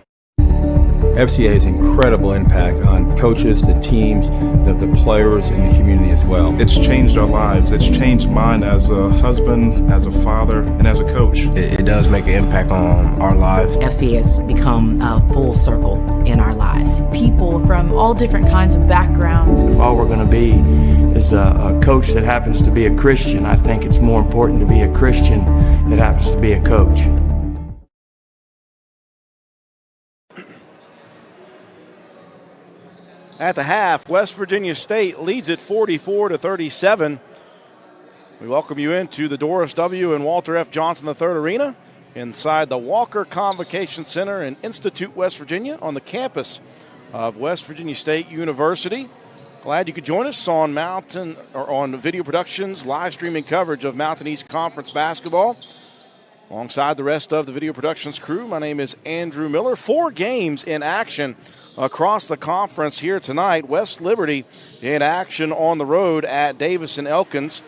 FCA has incredible impact on coaches, the teams, the players, and the community as well. It's changed our lives. It's changed mine as a husband, as a father, and as a coach. It does make an impact on our lives. FCA has become a full circle in our lives. People from all different kinds of backgrounds. If all we're going to be is a coach that happens to be a Christian, I think it's more important to be a Christian that happens to be a coach. At the half, West Virginia State leads it 44-37. We welcome you into the Doris W. and Walter F. Johnson III Arena inside the Walker Convocation Center in Institute, West Virginia, on the campus of West Virginia State University. Glad you could join us on on Video Productions live streaming coverage of Mountain East Conference basketball. Alongside the rest of the Video Productions crew, my name is Andrew Miller. 4 games in action across the conference here tonight. West Liberty in action on the road at Davis and Elkins.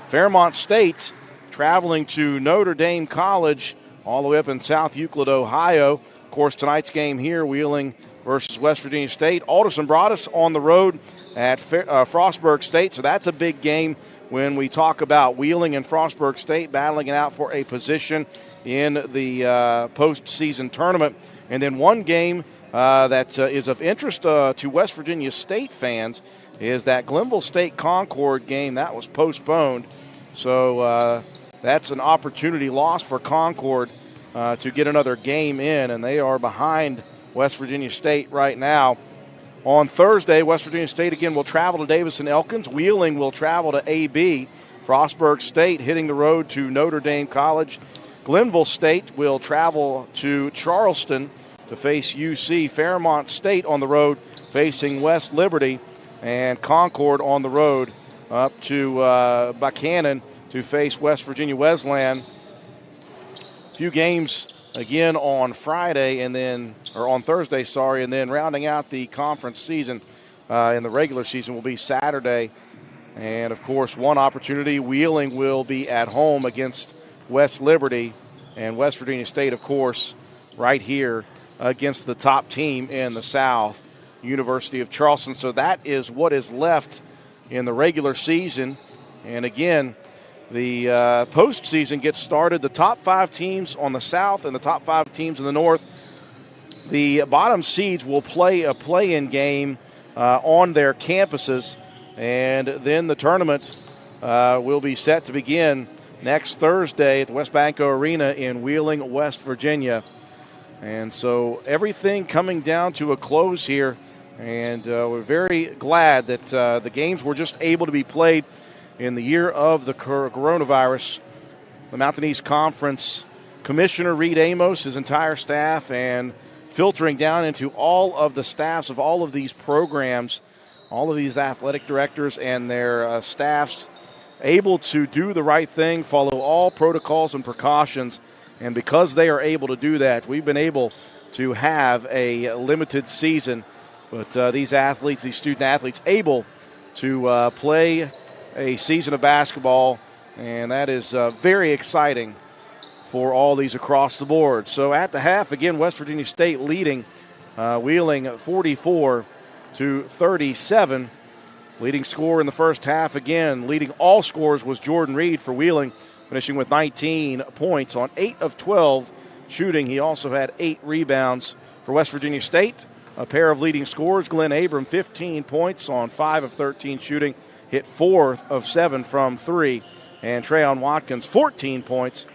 Fairmont State traveling to Notre Dame College all the way up in South Euclid, Ohio. Of course, tonight's game here, Wheeling versus West Virginia State. Alderson Broaddus on the road at Frostburg State, so that's a big game when we talk about Wheeling and Frostburg State battling it out for a position in the postseason tournament. And then one game that is of interest to West Virginia State fans is that Glenville State-Concord game. That was postponed. So that's an opportunity lost for Concord to get another game in, and they are behind West Virginia State right now. On Thursday, West Virginia State again will travel to Davis and Elkins. Wheeling will travel to AB. Frostburg State hitting the road to Notre Dame College. Glenville State will travel to Charleston to face UC. Fairmont State on the road facing West Liberty, and Concord on the road up to Buchanan to face West Virginia Wesleyan. A few games again on Friday on Thursday, and then rounding out the conference season in the regular season will be Saturday. And of course, one opportunity, Wheeling will be at home against West Liberty, and West Virginia State, of course, right here against the top team in the South, University of Charleston. So that is what is left in the regular season. And again, the postseason gets started. The top 5 teams on the South and the top 5 teams in the North, the bottom seeds will play a play-in game on their campuses. And then the tournament will be set to begin next Thursday at the West Banco Arena in Wheeling, West Virginia. And so everything coming down to a close here, and we're very glad that the games were just able to be played in the year of the coronavirus. The Mountain East Conference Commissioner Reed Amos, his entire staff, and filtering down into all of the staffs of all of these programs, all of these athletic directors and their staffs, able to do the right thing, follow all protocols and precautions. And because they are able to do that, we've been able to have a limited season. But these athletes, these student athletes, able to play a season of basketball, and that is very exciting for all these across the board. So at the half, again, West Virginia State leading Wheeling 44-37. Leading scorer in the first half, again, leading all scorers was Jordan Reed for Wheeling, finishing with 19 points on 8 of 12 shooting. He also had 8 rebounds. For West Virginia State, a pair of leading scorers, Glenn Abram, 15 points on 5 of 13 shooting, hit 4 of 7 from 3. And Trayon Watkins, 14 points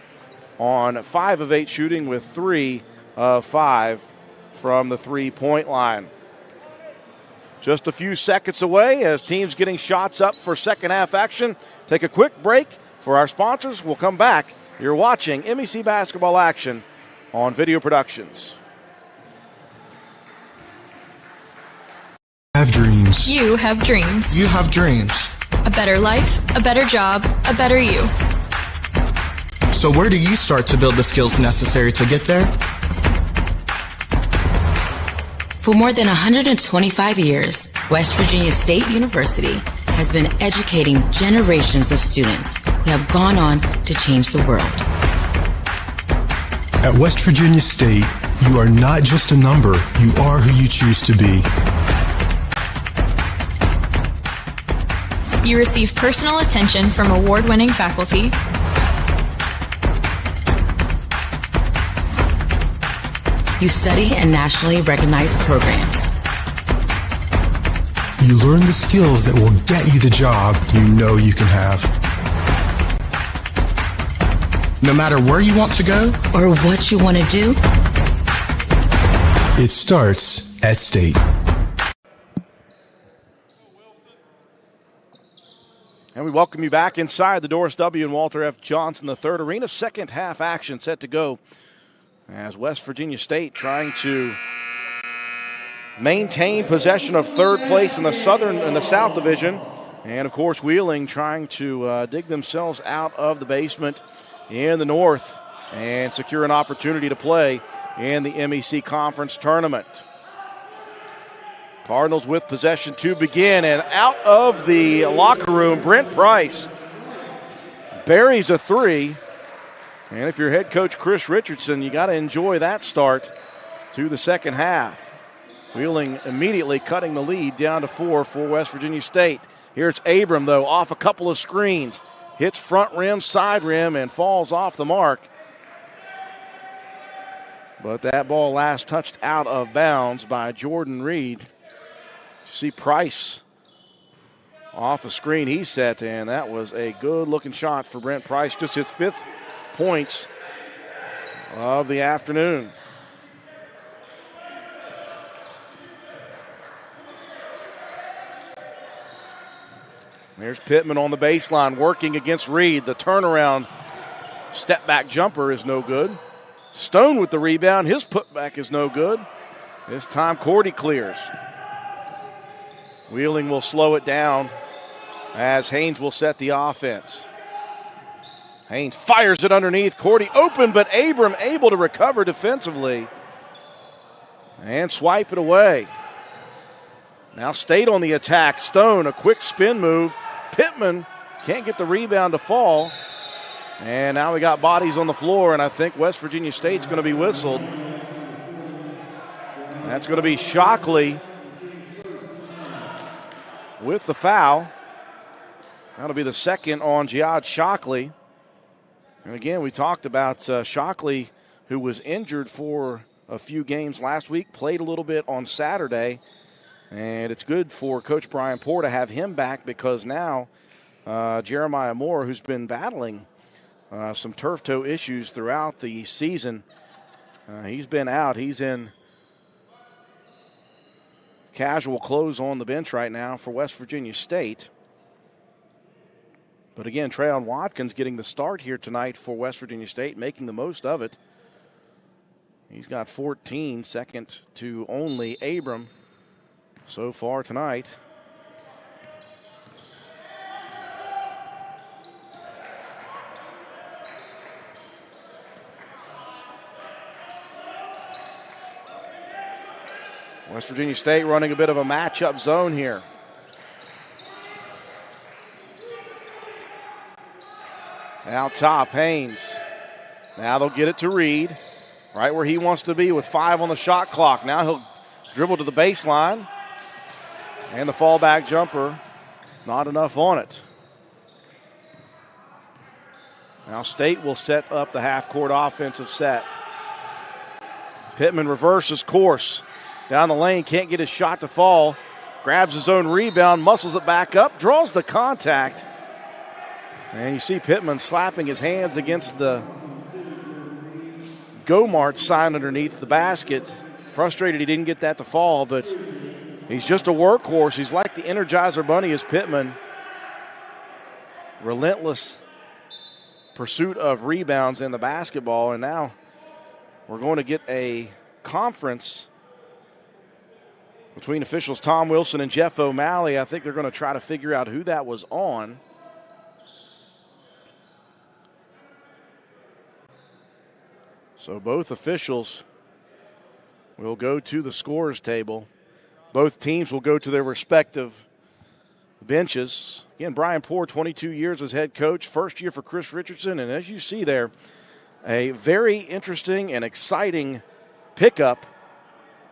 on 5 of 8 shooting with 3 of 5 from the three-point line. Just a few seconds away as teams getting shots up for second half action. Take a quick break for our sponsors. We'll come back. You're watching MEC basketball action on Video Productions. Have dreams. You have dreams. You have dreams. A better life, a better job, a better you. So where do you start to build the skills necessary to get there? For more than 125 years, West Virginia State University has been educating generations of students who have gone on to change the world. At West Virginia State, you are not just a number, you are who you choose to be. You receive personal attention from award-winning faculty. You study in nationally recognized programs. You learn the skills that will get you the job you know you can have. No matter where you want to go or what you want to do, it starts at State. And we welcome you back inside the Doris W. and Walter F. Johnson III Arena. Second half action set to go as West Virginia State trying to maintain possession of third place in the South Division. And, of course, Wheeling trying to dig themselves out of the basement in the North and secure an opportunity to play in the MEC Conference Tournament. Cardinals with possession to begin, and out of the locker room, Brent Price buries a three. And if you're head coach Chris Richardson, you got to enjoy that start to the second half. Wheeling immediately cutting the lead down to 4 for West Virginia State. Here's Abram, though, off a couple of screens. Hits front rim, side rim, and falls off the mark. But that ball last touched out of bounds by Jordan Reed. You see Price off a screen he set, and that was a good-looking shot for Brent Price. Just his 5th points of the afternoon. There's Pittman on the baseline working against Reed. The turnaround step-back jumper is no good. Stone with the rebound. His putback is no good. This time Cordy clears. Wheeling will slow it down as Haynes will set the offense. Haynes fires it underneath. Cordy open, but Abram able to recover defensively and swipe it away. Now State on the attack. Stone, a quick spin move. Pittman can't get the rebound to fall. And now we got bodies on the floor, and I think West Virginia State's going to be whistled. That's going to be Shockley with the foul. That'll be the second on Jihad Shockley. And again, we talked about Shockley, who was injured for a few games last week, played a little bit on Saturday. And it's good for Coach Brian Poore to have him back because now Jeremiah Moore, who's been battling some turf toe issues throughout the season, he's been out. He's in casual clothes on the bench right now for West Virginia State. But again, Trayon Watkins getting the start here tonight for West Virginia State, making the most of it. He's got 14, second to only Abram so far tonight. West Virginia State running a bit of a matchup zone here. Out top, Haynes. Now they'll get it to Reed, right where he wants to be with 5 on the shot clock. Now he'll dribble to the baseline. And the fallback jumper, not enough on it. Now State will set up the half-court offensive set. Pittman reverses course. Down the lane, can't get his shot to fall. Grabs his own rebound, muscles it back up, draws the contact. And you see Pittman slapping his hands against the Go Mart sign underneath the basket. Frustrated he didn't get that to fall, but he's just a workhorse. He's like the Energizer Bunny as Pittman. Relentless pursuit of rebounds in the basketball. And now we're going to get a conference between officials Tom Wilson and Jeff O'Malley. I think they're going to try to figure out who that was on. So both officials will go to the scorer's table. Both teams will go to their respective benches. Again, Brian Poore, 22 years as head coach, first year for Chris Richardson. And as you see there, a very interesting and exciting pickup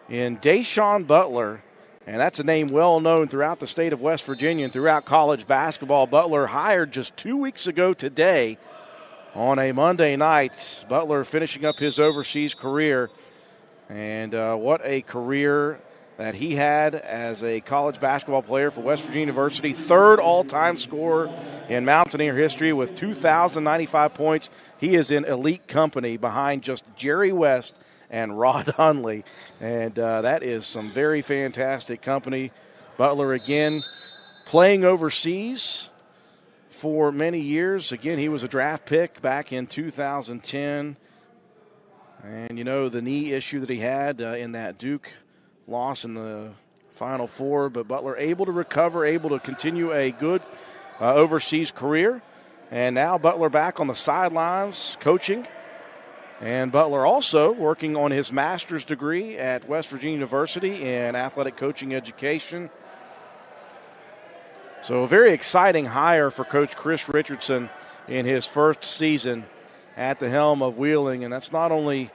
in Deshaun Butler, and that's a name well known throughout the state of West Virginia and throughout college basketball. Butler hired just 2 weeks ago today on a Monday night. Butler finishing up his overseas career, and what a career that he had as a college basketball player for West Virginia University. Third all-time scorer in Mountaineer history with 2,095 points. He is in elite company behind just Jerry West and Rod Hundley, and that is some very fantastic company. Butler, again, playing overseas for many years. Again, he was a draft pick back in 2010, and you know the knee issue that he had in that Duke loss in the Final Four, but Butler able to recover, able to continue a good overseas career, and now Butler back on the sidelines coaching. And Butler also working on his master's degree at West Virginia University in athletic coaching education. So a very exciting hire for Coach Chris Richardson in his first season at the helm of Wheeling. And that's not only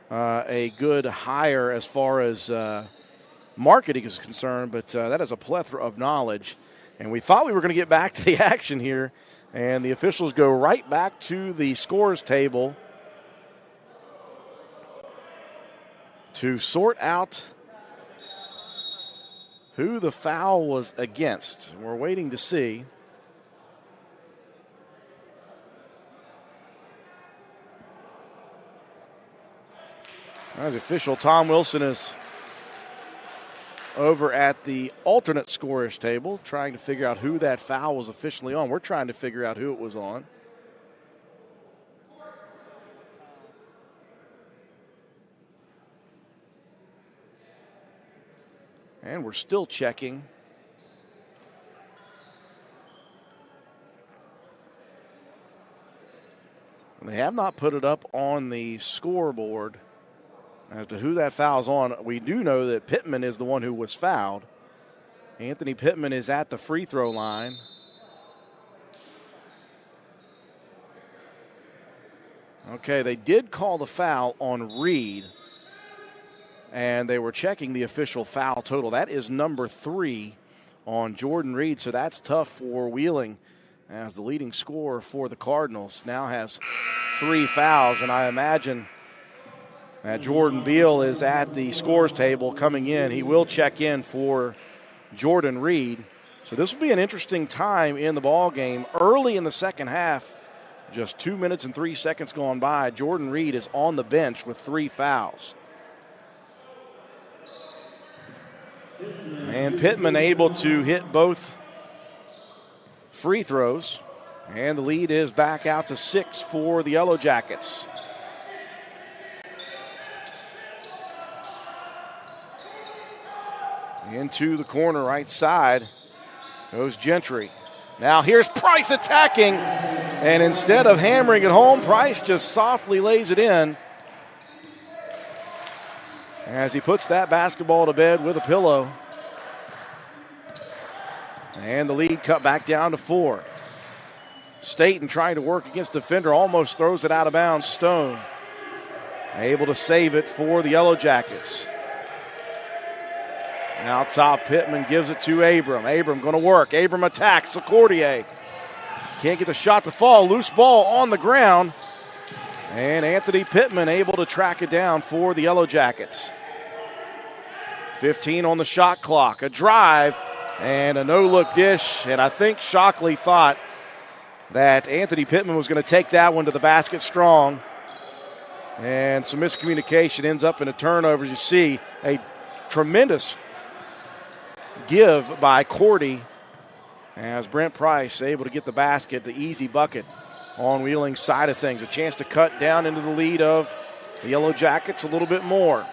a good hire as far as marketing is concerned, but that is a plethora of knowledge. And we thought we were going to get back to the action here, and the officials go right back to the scores table to sort out who the foul was against. We're waiting to see. As official Tom Wilson is over at the alternate scorers table trying to figure out who that foul was officially on. We're trying to figure out who it was on. And we're still checking. And they have not put it up on the scoreboard as to who that foul's on. We do know that Pittman is the one who was fouled. Anthony Pittman is at the free throw line. Okay, they did call the foul on Reed, and they were checking the official foul total. That is number 3 on Jordan Reed, so that's tough for Wheeling, as the leading scorer for the Cardinals now has 3 fouls, and I imagine that Jordan Beal is at the scores table coming in. He will check in for Jordan Reed. So this will be an interesting time in the ball game. Early in the second half, just 2 minutes and 3 seconds gone by, Jordan Reed is on the bench with 3 fouls. And Pittman able to hit both free throws. And the lead is back out to 6 for the Yellowjackets. Into the corner right side goes Gentry. Now here's Price attacking. And instead of hammering it home, Price just softly lays it in as he puts that basketball to bed with a pillow. And the lead cut back down to 4. Staten trying to work against defender, almost throws it out of bounds. Stone able to save it for the Yellowjackets. Now top, Pittman gives it to Abram. Abram going to work. Abram attacks. LaCourtier can't get the shot to fall. Loose ball on the ground. And Anthony Pittman able to track it down for the Yellowjackets. 15 on the shot clock. A drive and a no-look dish. And I think Shockley thought that Anthony Pittman was going to take that one to the basket strong. And some miscommunication ends up in a turnover. You see a tremendous give by Cordy as Brent Price able to get the basket, the easy bucket on Wheeling's side of things. A chance to cut down into the lead of the Yellowjackets a little bit more.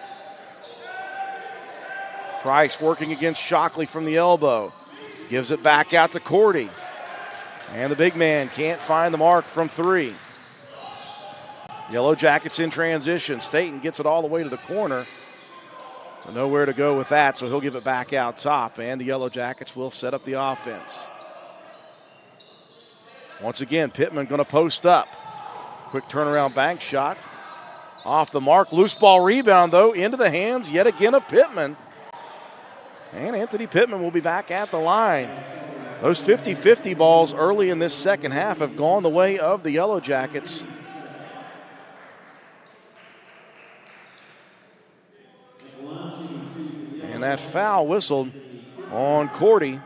Price working against Shockley from the elbow. Gives it back out to Cordy. And the big man can't find the mark from 3. Yellowjackets in transition. Staten gets it all the way to the corner. So nowhere to go with that, so he'll give it back out top. And the Yellowjackets will set up the offense. Once again, Pittman going to post up. Quick turnaround bank shot. Off the mark, loose ball rebound, though, into the hands yet again of Pittman. And Anthony Pittman will be back at the line. Those 50-50 balls early in this second half have gone the way of the Yellowjackets. And that foul whistled on Cordy.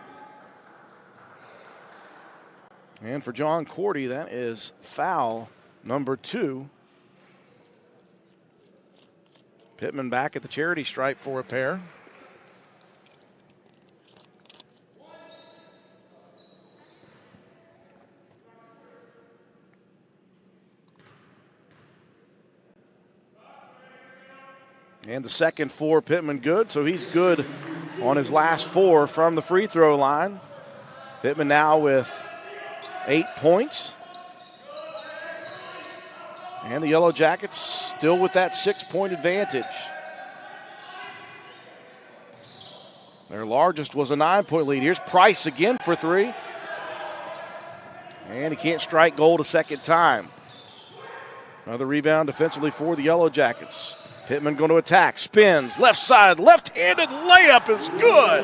And for John Cordy, that is foul number 2. Pittman back at the charity stripe for a pair. And the second for Pittman good, so he's good on his last 4 from the free throw line. Pittman now with 8 points. And the Yellowjackets still with that 6-point advantage. Their largest was a 9-point lead. Here's Price again for 3. And he can't strike gold a second time. Another rebound defensively for the Yellowjackets. Pittman going to attack, spins, left side, left-handed layup is good.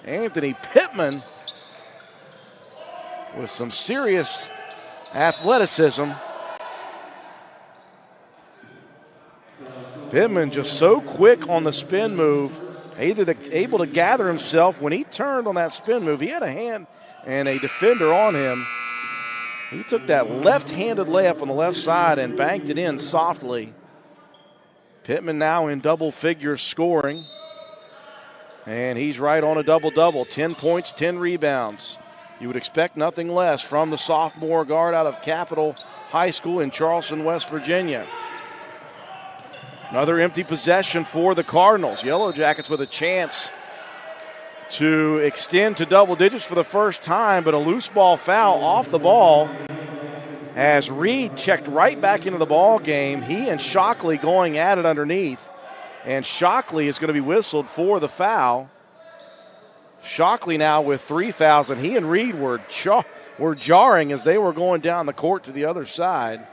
Anthony Pittman with some serious athleticism. Pittman just so quick on the spin move, able to gather himself. When he turned on that spin move, he had a hand and a defender on him. He took that left-handed layup on the left side and banked it in softly. Pittman now in double figure scoring. And he's right on a double-double. 10 points, 10 rebounds. You would expect nothing less from the sophomore guard out of Capital High School in Charleston, West Virginia. Another empty possession for the Cardinals. Yellowjackets with a chance to extend to double digits for the first time, but a loose ball foul off the ball as Reed checked right back into the ball game. He and Shockley going at it underneath, and Shockley is going to be whistled for the foul. Shockley now with 3 fouls, and he and Reed were jarring as they were going down the court to the other side.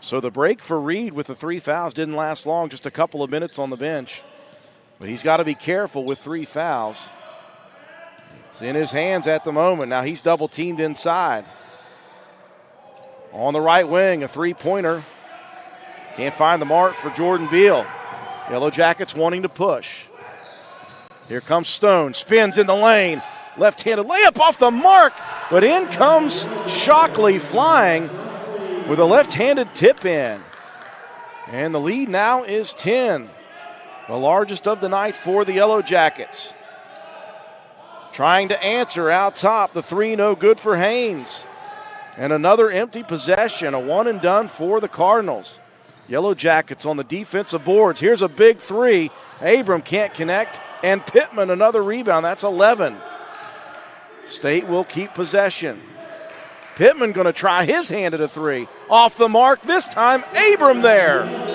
So the break for Reed with the 3 fouls didn't last long, just a couple of minutes on the bench. But he's got to be careful with 3 fouls. It's in his hands at the moment. Now he's double teamed inside. On the right wing, a 3-pointer. Can't find the mark for Jordan Beal. Yellowjackets wanting to push. Here comes Stone, spins in the lane. Left-handed layup off the mark, but in comes Shockley flying with a left-handed tip in. And the lead now is 10. The largest of the night for the Yellowjackets. Trying to answer out top. The 3 no good for Haynes. And another empty possession, a one and done for the Cardinals. Yellowjackets on the defensive boards. Here's a big 3. Abram can't connect. And Pittman another rebound. That's 11. State will keep possession. Pittman going to try his hand at a 3. Off the mark this time. Abram there.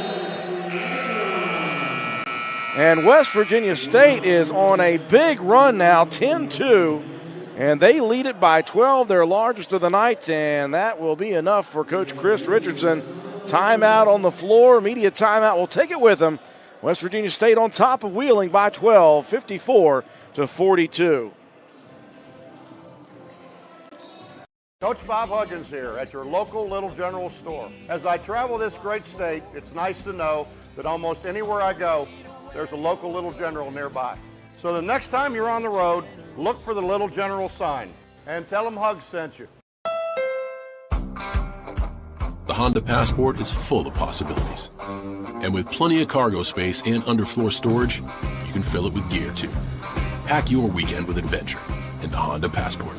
And West Virginia State is on a big run now, 10-2. And they lead it by 12, their largest of the night. And that will be enough for Coach Chris Richardson. Timeout on the floor, media timeout. We'll take it with them. West Virginia State on top of Wheeling by 12, 54-42. Coach Bob Huggins here at your local Little General store. As I travel this great state, it's nice to know that almost anywhere I go, there's a local Little General nearby. So the next time you're on the road, look for the Little General sign and tell them Hugs sent you. The Honda Passport is full of possibilities. And with plenty of cargo space and underfloor storage, you can fill it with gear too. Pack your weekend with adventure in the Honda Passport.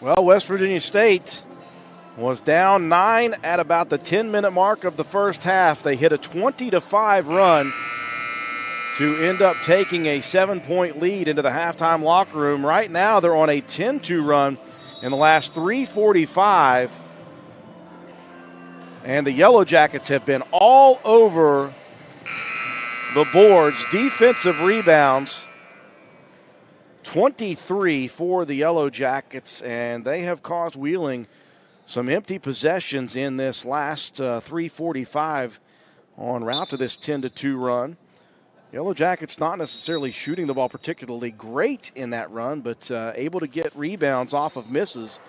Well, West Virginia State was down 9 at about the 10-minute mark of the first half. They hit a 20-5 run to end up taking a 7-point lead into the halftime locker room. Right now, they're on a 10-2 run in the last 3:45. And the Yellowjackets have been all over the boards. Defensive rebounds, 23 for the Yellowjackets, and they have caused Wheeling some empty possessions in this last 3:45 en route to this 10-2 run. Yellowjackets not necessarily shooting the ball particularly great in that run, but able to get rebounds off of misses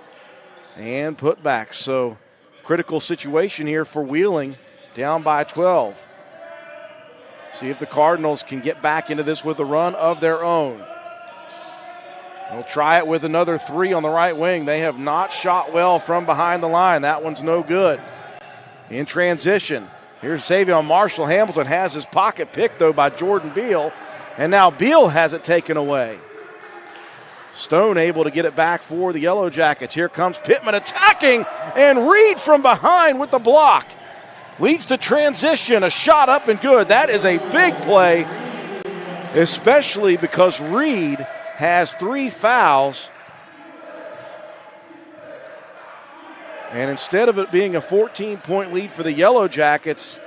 and putbacks. So critical situation here for Wheeling, down by 12. See if the Cardinals can get back into this with a run of their own. They'll try it with another three on the right wing. They have not shot well from behind the line. That one's no good. In transition, here's Savion Marshall. Hamilton has his pocket picked, though, by Jordan Beal. And now Beal has it taken away. Stone able to get it back for the Yellowjackets. Here comes Pittman attacking, and Reed from behind with the block. Leads to transition, a shot up and good. That is a big play, especially because Reed has 3 fouls. And instead of it being a 14-point lead for the Yellowjackets,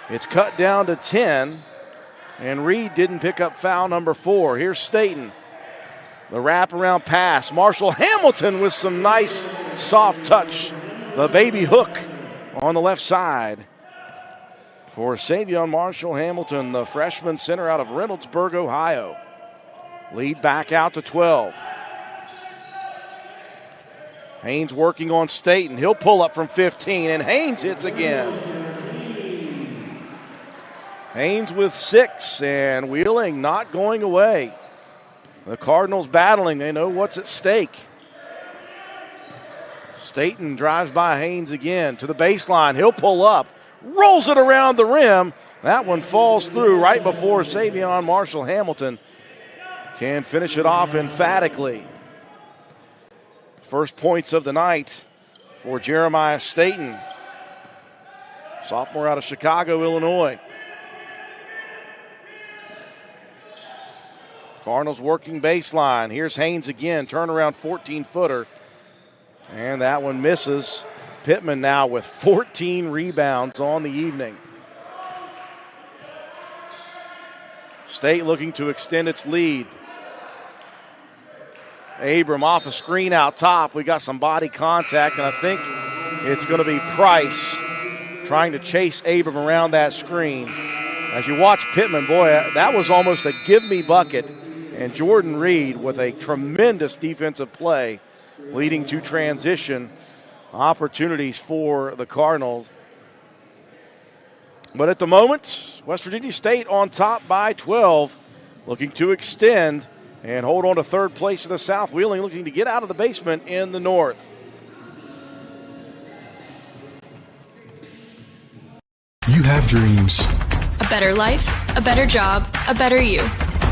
it's cut down to 10. And Reed didn't pick up foul number 4. Here's Staten. The wraparound pass. Marshall Hamilton with some nice soft touch. The baby hook on the left side for Savion Marshall Hamilton, the freshman center out of Reynoldsburg, Ohio. Lead back out to 12. Haynes working on Staten. He'll pull up from 15, and Haynes hits again. Haynes with 6, and Wheeling not going away. The Cardinals battling. They know what's at stake. Staten drives by Haynes again to the baseline. He'll pull up, rolls it around the rim. That one falls through right before Savion Marshall Hamilton can finish it off emphatically. First points of the night for Jeremiah Staten, sophomore out of Chicago, Illinois. Cardinals working baseline. Here's Haynes again, turnaround 14-footer. And that one misses. Pittman now with 14 rebounds on the evening. State looking to extend its lead. Abram off a screen out top. We got some body contact, and I think it's going to be Price trying to chase Abram around that screen. As you watch Pittman, boy, that was almost a give-me bucket. And Jordan Reed with a tremendous defensive play leading to transition opportunities for the Cardinals. But at the moment, West Virginia State on top by 12, looking to extend and hold on to third place in the South. Wheeling looking to get out of the basement in the North. You have dreams. A better life, a better job, a better you.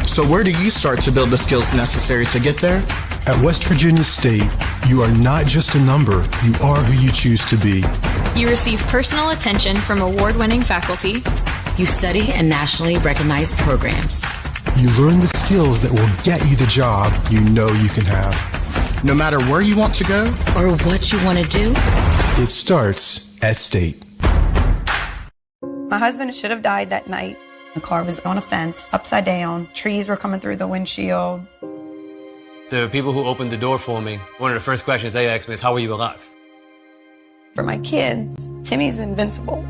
So where do you start to build the skills necessary to get there? At West Virginia State, you are not just a number, you are who you choose to be. You receive personal attention from award-winning faculty. You study in nationally recognized programs. You learn the skills that will get you the job you know you can have. No matter where you want to go or what you want to do, it starts at State. My husband should have died that night. The car was on a fence, upside down. Trees were coming through the windshield. The people who opened the door for me, one of the first questions they asked me is, how are you alive? For my kids, Timmy's invincible.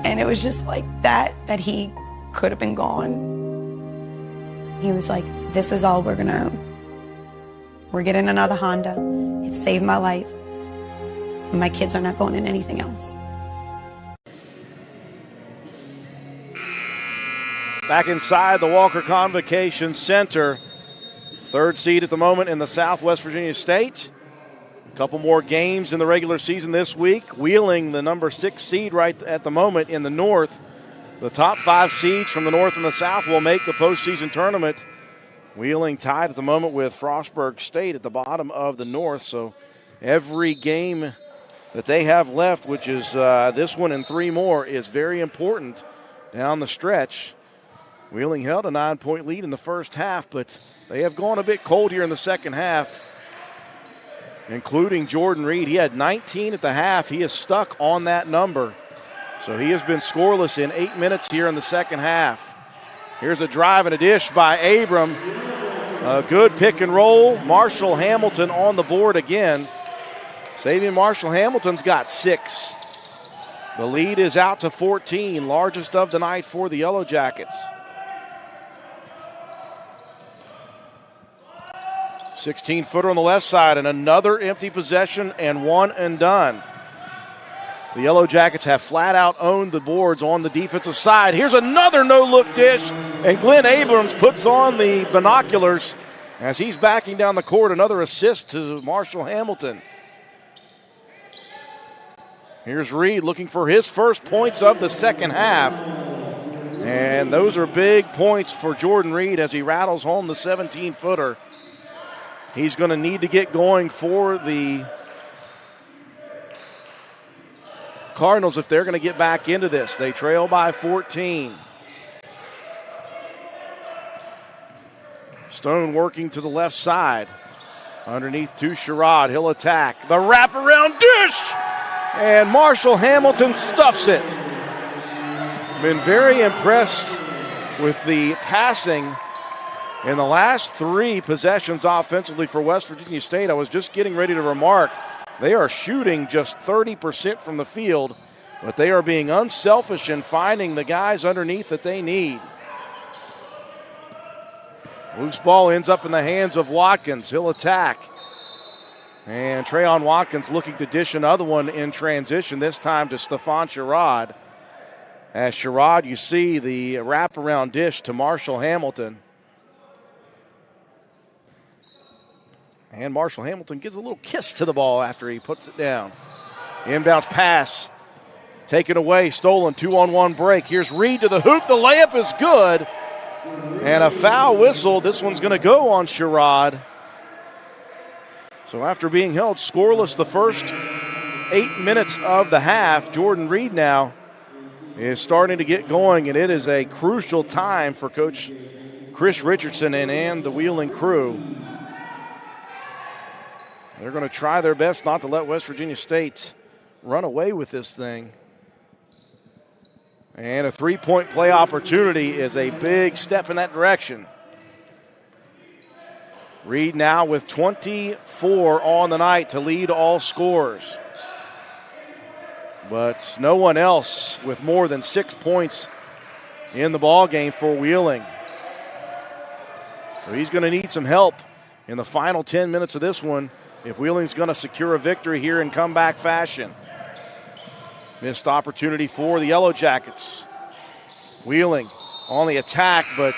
And it was just like that he could have been gone. He was like, this is all we're gonna own. We're getting another Honda. It saved my life. My kids are not going in anything else. Back inside the Walker Convocation Center. Third seed at the moment in the Southwest Virginia State. A couple more games in the regular season this week. Wheeling, the number 6 seed right at the moment in the North. The top 5 seeds from the North and the South will make the postseason tournament Wheeling tied at the moment with Frostburg State at the bottom of the North, so every game that they have left, which is this one and 3 more, is very important down the stretch. Wheeling held a 9-point lead in the first half, but they have gone a bit cold here in the second half, including Jordan Reed. He had 19 at the half. He is stuck on that number. So he has been scoreless in 8 minutes here in the second half. Here's a drive and a dish by Abram. A good pick and roll. Marshall Hamilton on the board again. Savion Marshall Hamilton's got 6. The lead is out to 14, largest of the night for the Yellowjackets. 16-footer on the left side, and another empty possession and one and done. The Yellowjackets have flat out owned the boards on the defensive side. Here's another no-look dish, and Glenn Abrams puts on the binoculars as he's backing down the court. Another assist to Marshall Hamilton. Here's Reed looking for his first points of the second half. And those are big points for Jordan Reed as he rattles home the 17-footer. He's going to need to get going for the Cardinals if they're going to get back into this. They trail by 14. Stone working to the left side. Underneath to Sherrod. He'll attack. The wraparound dish! And Marshall Hamilton stuffs it. Been very impressed with the passing in the last 3 possessions offensively for West Virginia State. I was just getting ready to remark, they are shooting just 30% from the field, but they are being unselfish in finding the guys underneath that they need. Loose ball ends up in the hands of Watkins. He'll attack. And Trayon Watkins looking to dish another one in transition, this time to Stephon Sherrod. As Sherrod, you see the wraparound dish to Marshall Hamilton. And Marshall Hamilton gives a little kiss to the ball after he puts it down. Inbounds pass. Taken away, stolen, 2-on-1 break. Here's Reed to the hoop. The layup is good. And a foul whistle. This one's going to go on Sherrod. So after being held scoreless the first 8 minutes of the half, Jordan Reed now is starting to get going, and it is a crucial time for Coach Chris Richardson and the Wheeling crew. They're going to try their best not to let West Virginia State run away with this thing. And a 3-point play opportunity is a big step in that direction. Reed now with 24 on the night to lead all scorers. But no one else with more than 6 points in the ball game for Wheeling. So he's going to need some help in the final 10 minutes of this one if Wheeling's going to secure a victory here in comeback fashion. Missed opportunity for the Yellowjackets. Wheeling on the attack, but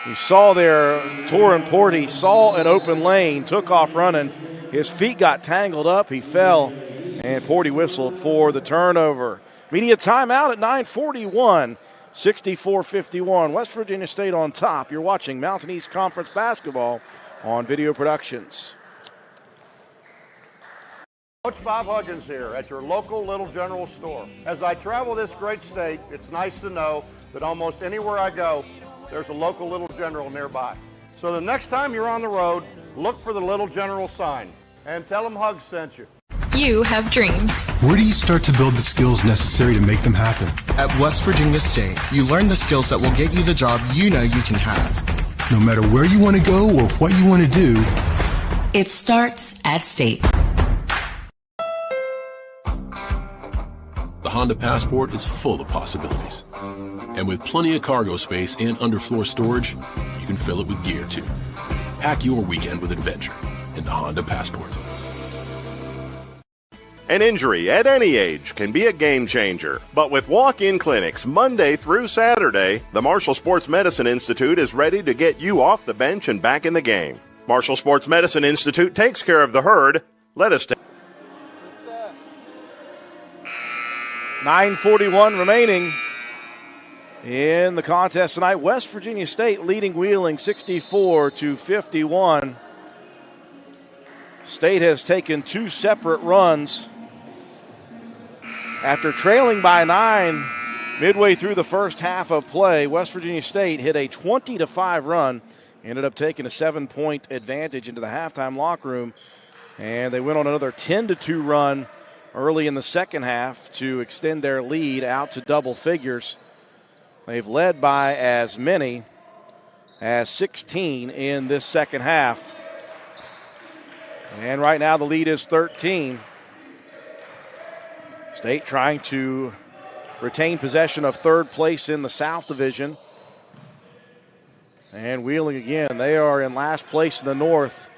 he saw there Torin Porty, saw an open lane, took off running. His feet got tangled up. He fell, and Porty whistled for the turnover. Media timeout at 9:41, 64-51. West Virginia State on top. You're watching Mountain East Conference basketball on Video Productions. Coach Bob Huggins here at your local Little General store. As I travel this great state, it's nice to know that almost anywhere I go, there's a local Little General nearby. So the next time you're on the road, look for the Little General sign and tell them Hugs sent you. You have dreams. Where do you start to build the skills necessary to make them happen? At West Virginia State, you learn the skills that will get you the job you know you can have. No matter where you want to go or what you want to do, it starts at State. The Honda Passport is full of possibilities. And with plenty of cargo space and underfloor storage, you can fill it with gear too. Pack your weekend with adventure in the Honda Passport. An injury at any age can be a game changer. But with walk-in clinics Monday through Saturday, the Marshall Sports Medicine Institute is ready to get you off the bench and back in the game. Marshall Sports Medicine Institute takes care of the herd. Let us 9:41 remaining. In the contest tonight, West Virginia State leading Wheeling 64-51. State has taken two separate runs after trailing by 9 midway through the first half of play. West Virginia State hit a 20-5 run, ended up taking a 7-point advantage into the halftime locker room, and they went on another 10-2 run early in the second half to extend their lead out to double figures. They've led by as many as 16 in this second half. And right now the lead is 13. State trying to retain possession of third place in the South Division. And Wheeling again, they are in last place in the North.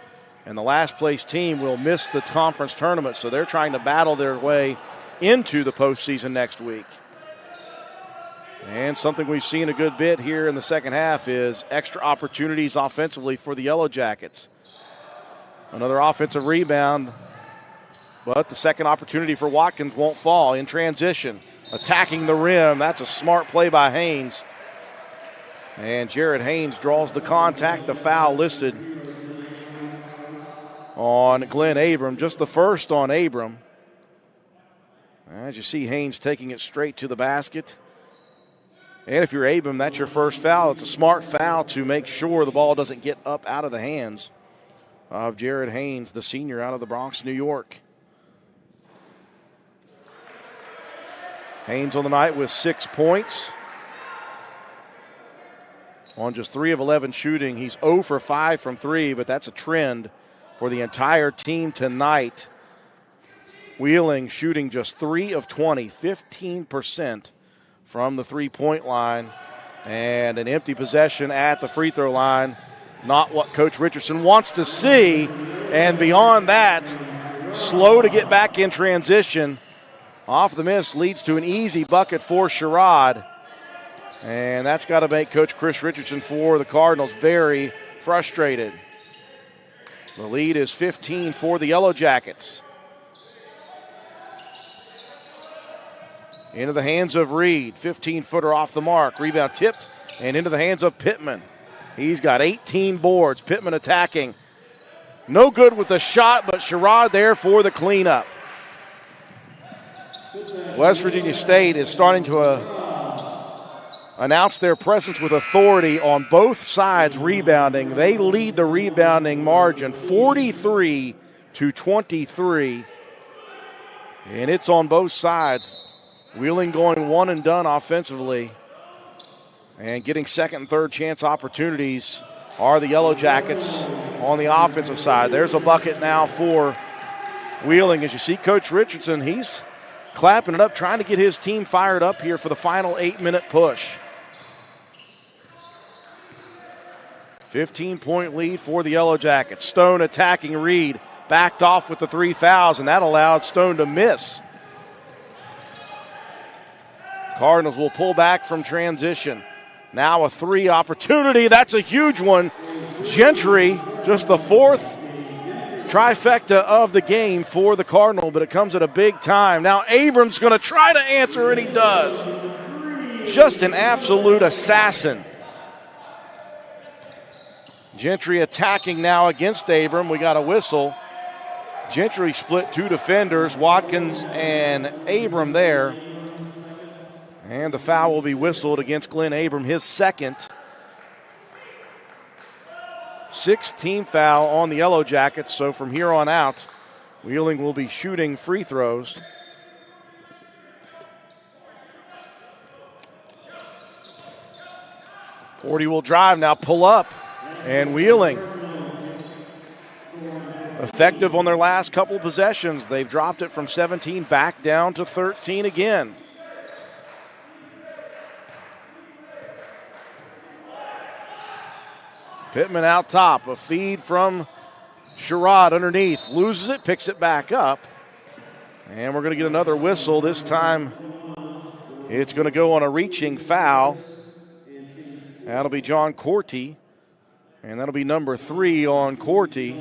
And the last place team will miss the conference tournament, so they're trying to battle their way into the postseason next week. And something we've seen a good bit here in the second half is extra opportunities offensively for the Yellowjackets. Another offensive rebound, but the second opportunity for Watkins won't fall in transition. Attacking the rim, that's a smart play by Haynes. And Jared Haynes draws the contact, the foul listed on Glenn Abram, just the first on Abram. As you see, Haynes taking it straight to the basket. And if you're Abram, that's your first foul. It's a smart foul to make sure the ball doesn't get up out of the hands of Jared Haynes, the senior out of the Bronx, New York. Haynes on the night with 6 points. On just 3 of 11 shooting. He's 0 for 5 from 3, but that's a trend for the entire team tonight. Wheeling shooting just 3 of 20, 15% from the three-point line. And an empty possession at the free throw line. Not what Coach Richardson wants to see. And beyond that, slow to get back in transition. Off the miss leads to an easy bucket for Sherrod. And that's got to make Coach Chris Richardson for the Cardinals very frustrated. The lead is 15 for the Yellowjackets. Into the hands of Reed. 15-footer off the mark. Rebound tipped and into the hands of Pittman. He's got 18 boards. Pittman attacking. No good with the shot, but Sherrod there for the cleanup. West Virginia State is starting to announce their presence with authority on both sides rebounding. They lead the rebounding margin 43-23. And it's on both sides. Wheeling going one and done offensively. And getting second and third chance opportunities are the Yellowjackets on the offensive side. There's a bucket now for Wheeling. As you see Coach Richardson, he's clapping it up, trying to get his team fired up here for the final 8-minute push. 15-point lead for the Yellowjackets. Stone attacking Reed. Backed off with the 3 fouls, and that allowed Stone to miss. Cardinals will pull back from transition. Now a 3 opportunity. That's a huge one. Gentry, just the 4th trifecta of the game for the Cardinal, but it comes at a big time. Now Abrams going to try to answer, and he does. Just an absolute assassin. Gentry attacking now against Abram. We got a whistle. Gentry split 2 defenders, Watkins and Abram there. And the foul will be whistled against Glenn Abram, his second. 6th team foul on the Yellowjackets. So from here on out, Wheeling will be shooting free throws. Porty will drive now, pull up, and Wheeling effective on their last couple possessions. They've dropped it from 17 back down to 13 again. Pittman out top, a feed from Sherrod underneath, loses it, picks it back up. And we're going to get another whistle. This time it's going to go on a reaching foul. That'll be John Corti, and that'll be number 3 on Corti.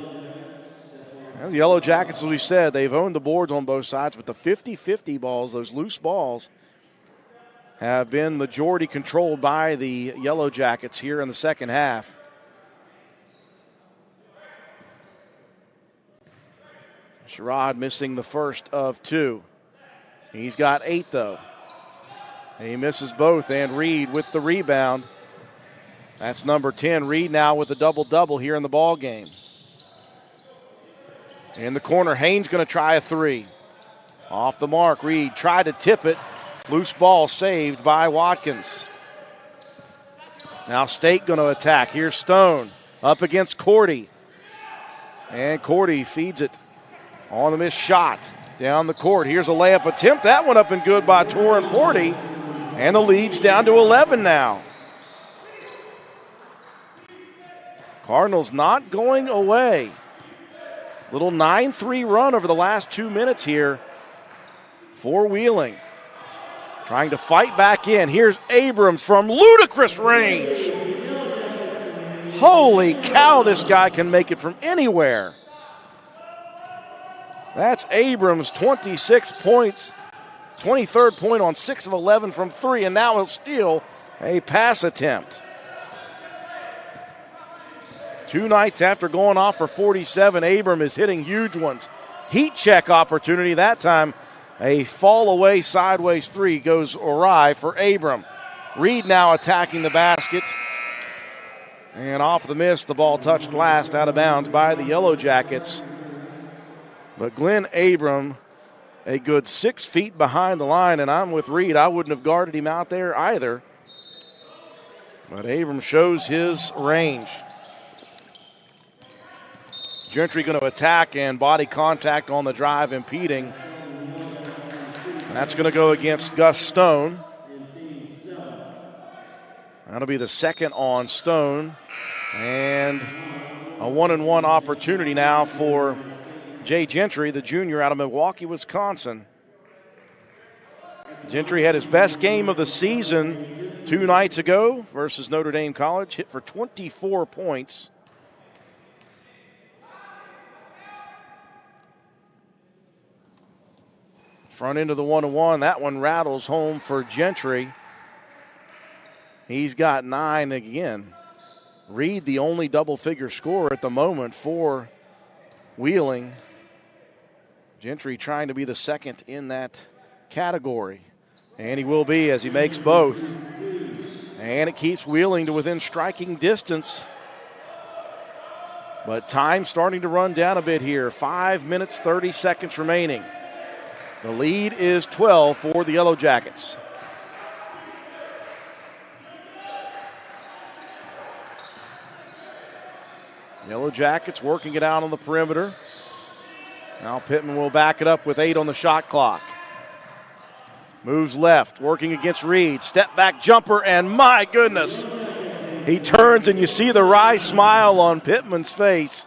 And the Yellowjackets, as we said, they've owned the boards on both sides, but the 50-50 balls, those loose balls, have been majority controlled by the Yellowjackets here in the second half. Sherrod missing the first of 2. He's got 8, though. He misses both, and Reed with the rebound. That's number 10. Reed now with a double-double here in the ball game. In the corner, Haynes going to try a 3. Off the mark, Reed tried to tip it. Loose ball saved by Watkins. Now State going to attack. Here's Stone up against Cordy. And Cordy feeds it on the missed shot down the court. Here's a layup attempt. That one up and good by Torin Porty. And the lead's down to 11 now. Cardinals not going away. Little 9-3 run over the last 2 minutes here for Wheeling. Trying to fight back in. Here's Abrams from ludicrous range. Holy cow, this guy can make it from anywhere. That's Abrams, 26 points. 23rd point on 6 of 11 from 3, and now he'll steal a pass attempt. 2 nights after going off for 47, Abrams is hitting huge ones. Heat check opportunity that time. A fall away sideways 3 goes awry for Abram. Reed now attacking the basket. And off the miss, the ball touched last out of bounds by the Yellowjackets. But Glenn Abram, a good 6 feet behind the line, and I'm with Reed. I wouldn't have guarded him out there either. But Abram shows his range. Gentry going to attack, and body contact on the drive impeding. That's going to go against Gus Stone. That'll be the second on Stone. And a 1-and-1 opportunity now for Jay Gentry, the junior out of Milwaukee, Wisconsin. Gentry had his best game of the season 2 nights ago versus Notre Dame College. Hit for 24 points. Front end of the 1-1. That one rattles home for Gentry. He's got 9 again. Reed, the only double-figure scorer at the moment for Wheeling. Gentry trying to be the second in that category. And he will be as he makes both. And it keeps Wheeling to within striking distance. But time starting to run down a bit here. 5 minutes, 30 seconds remaining. The lead is 12 for the Yellowjackets. Yellowjackets working it out on the perimeter. Now Pittman will back it up with 8 on the shot clock. Moves left, working against Reed. Step back jumper, and my goodness. He turns, and you see the wry smile on Pittman's face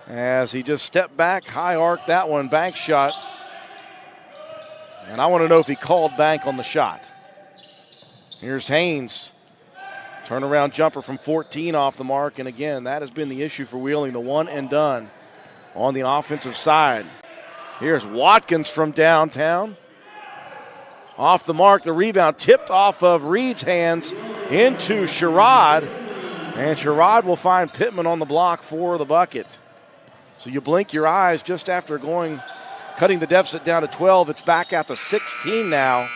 as he just stepped back, high arc that one, bank shot. And I want to know if he called bank on the shot. Here's Haynes. Turnaround jumper from 14 off the mark. And again, that has been the issue for Wheeling, the one and done on the offensive side. Here's Watkins from downtown. Off the mark, the rebound tipped off of Reed's hands into Sherrod. And Sherrod will find Pittman on the block for the bucket. So you blink your eyes just after cutting the deficit down to 12. It's back out to 16 now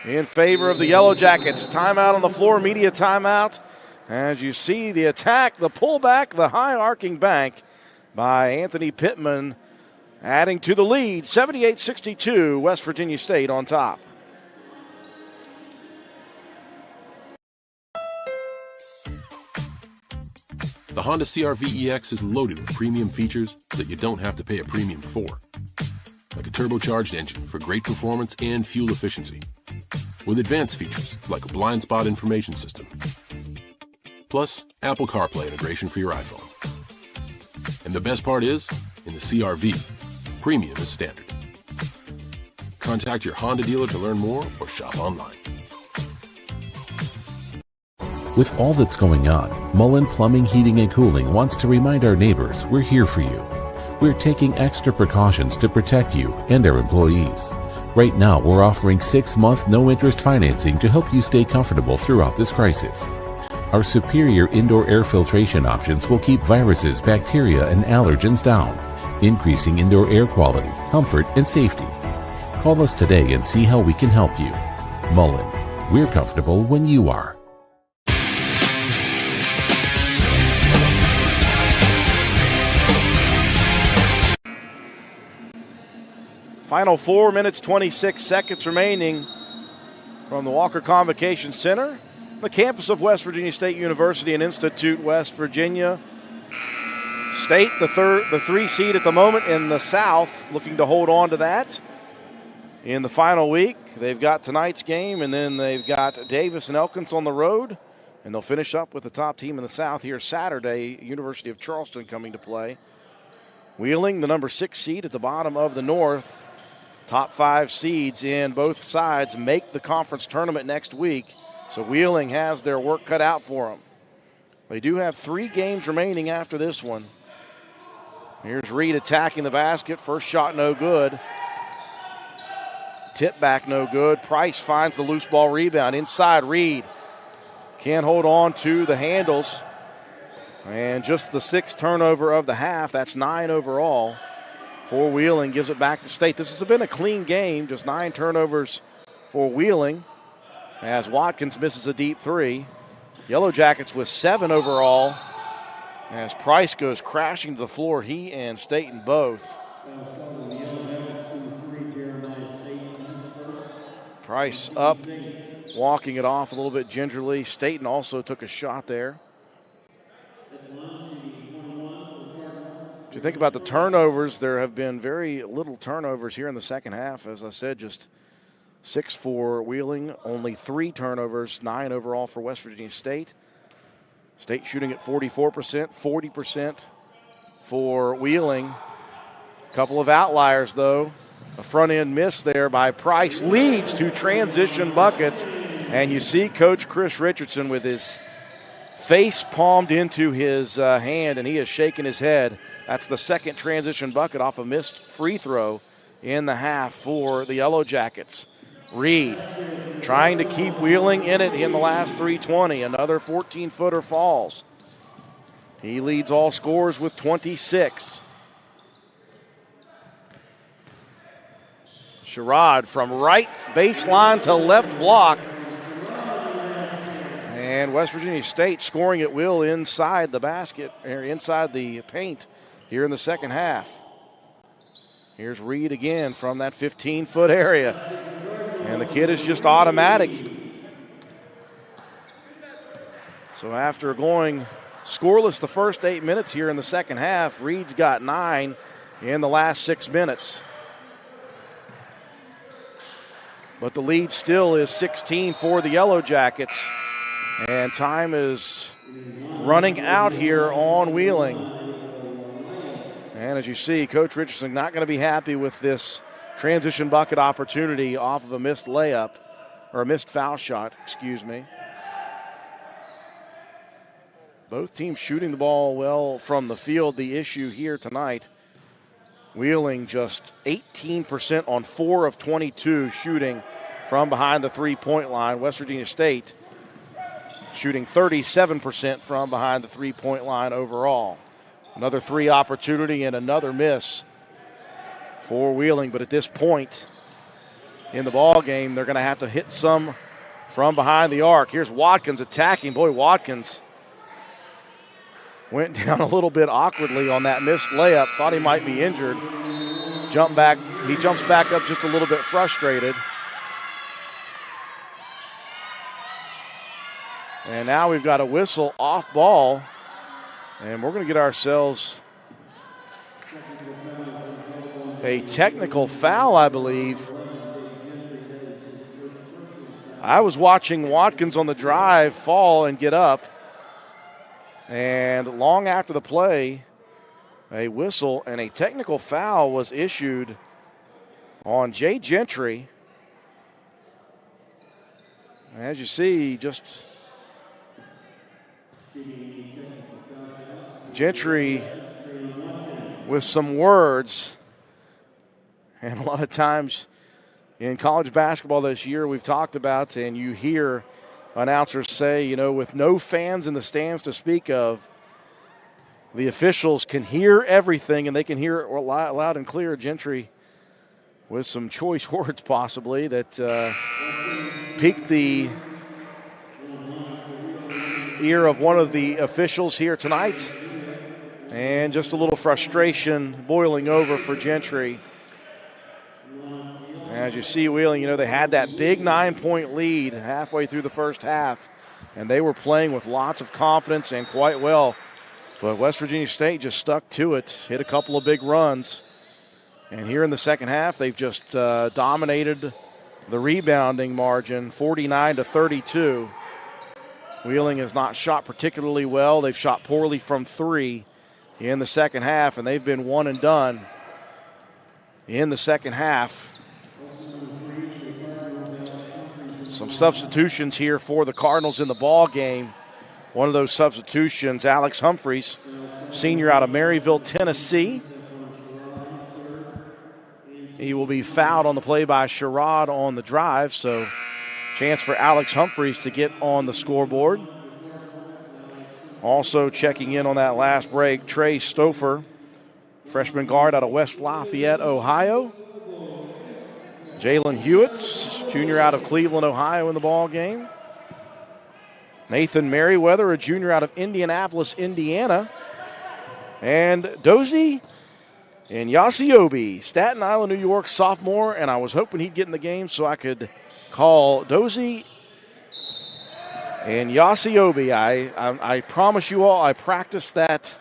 in favor of the Yellowjackets. Timeout on the floor, media timeout. As you see the attack, the pullback, the high arcing bank by Anthony Pittman, adding to the lead. 78-62, West Virginia State on top. The Honda CR-V EX is loaded with premium features that you don't have to pay a premium for. Like a turbocharged engine for great performance and fuel efficiency. With advanced features like a blind spot information system. Plus, Apple CarPlay integration for your iPhone. And the best part is, in the CR-V, premium is standard. Contact your Honda dealer to learn more or shop online. With all that's going on, Mullen Plumbing, Heating, and Cooling wants to remind our neighbors we're here for you. We're taking extra precautions to protect you and our employees. Right now, we're offering 6-month no-interest financing to help you stay comfortable throughout this crisis. Our superior indoor air filtration options will keep viruses, bacteria, and allergens down, increasing indoor air quality, comfort, and safety. Call us today and see how we can help you. Mullen, we're comfortable when you are. Final 4 minutes, 26 seconds remaining from the Walker Convocation Center, the campus of West Virginia State University and Institute, West Virginia. State, the 3 seed at the moment in the South, looking to hold on to that in the final week. They've got tonight's game, and then they've got Davis and Elkins on the road, and they'll finish up with the top team in the South here Saturday, University of Charleston coming to play. Wheeling, the number 6 seed at the bottom of the North. Top 5 seeds in both sides make the conference tournament next week, so Wheeling has their work cut out for them. They do have 3 games remaining after this one. Here's Reed attacking the basket. First shot no good. Tip back no good. Price finds the loose ball rebound. Inside Reed. Can't hold on to the handles. And just the 6th turnover of the half. That's 9 overall for Wheeling. Gives it back to State. This has been a clean game. Just 9 turnovers for Wheeling as Watkins misses a deep 3. Yellowjackets with 7 overall as Price goes crashing to the floor. He and Staten both. Price up, walking it off a little bit gingerly. Staten also took a shot there. If you think about the turnovers, there have been very little turnovers here in the second half. As I said, just 6 for Wheeling, only 3 turnovers, 9 overall for West Virginia State. State shooting at 44%, 40% for Wheeling. A couple of outliers, though. A front-end miss there by Price leads to transition buckets. And you see Coach Chris Richardson with his face palmed into his hand, and he is shaking his head. That's the 2nd transition bucket off a missed free throw in the half for the Yellowjackets. Reed trying to keep Wheeling in it in the last 3:20. Another 14-footer falls. He leads all scorers with 26. Sherrod from right baseline to left block. And West Virginia State scoring at will inside the basket, or inside the paint here in the second half. Here's Reed again from that 15-foot area. And the kid is just automatic. So after going scoreless the first 8 minutes here in the second half, Reed's got 9 in the last 6 minutes. But the lead still is 16 for the Yellowjackets. And time is running out here on Wheeling. And as you see, Coach Richardson not going to be happy with this transition bucket opportunity off of a missed layup, or a missed foul shot, excuse me. Both teams shooting the ball well from the field. The issue here tonight, Wheeling just 18% on 4 of 22 shooting from behind the three-point line. West Virginia State shooting 37% from behind the three-point line overall. Another 3 opportunity and another miss for Wheeling, but at this point in the ball game, they're going to have to hit some from behind the arc. Here's Watkins attacking. Boy, Watkins went down a little bit awkwardly on that missed layup. Thought he might be injured. He jumps back up just a little bit frustrated. And now we've got a whistle off ball, and we're going to get ourselves a technical foul, I believe. I was watching Watkins on the drive fall and get up, and long after the play, a whistle and a technical foul was issued on Jay Gentry. As you see, just Gentry with some words, and a lot of times in college basketball this year we've talked about, and you hear announcers say, with no fans in the stands to speak of, the officials can hear everything, and they can hear it loud and clear. Gentry with some choice words possibly that piqued the ear of one of the officials here tonight. And just a little frustration boiling over for Gentry. As you see, Wheeling, they had that big 9-point lead halfway through the first half, and they were playing with lots of confidence and quite well. But West Virginia State just stuck to it, hit a couple of big runs. And here in the second half, they've just dominated the rebounding margin, 49-32. Wheeling has not shot particularly well. They've shot poorly from three in the second half, and they've been one and done in the second half. Some substitutions here for the Cardinals in the ball game. One of those substitutions, Alex Humphreys, senior out of Maryville, Tennessee. He will be fouled on the play by Sherrod on the drive, so chance for Alex Humphreys to get on the scoreboard. Also checking in on that last break, Trey Stouffer, freshman guard out of West Lafayette, Ohio. Jalen Hewitt, junior out of Cleveland, Ohio, in the ball game. Nathan Merriweather, a junior out of Indianapolis, Indiana. And Dozie and Yasiobi, Staten Island, New York, sophomore. And I was hoping he'd get in the game so I could call Dozie and Yasiobi. I promise you all, I practiced that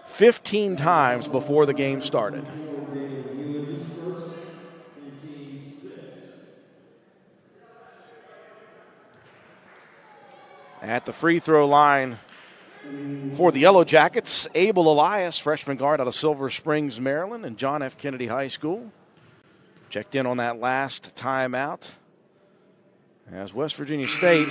15 times before the game started. At the free throw line for the Yellowjackets, Abel Elias, freshman guard out of Silver Springs, Maryland, and John F. Kennedy High School. Checked in on that last timeout. As West Virginia State,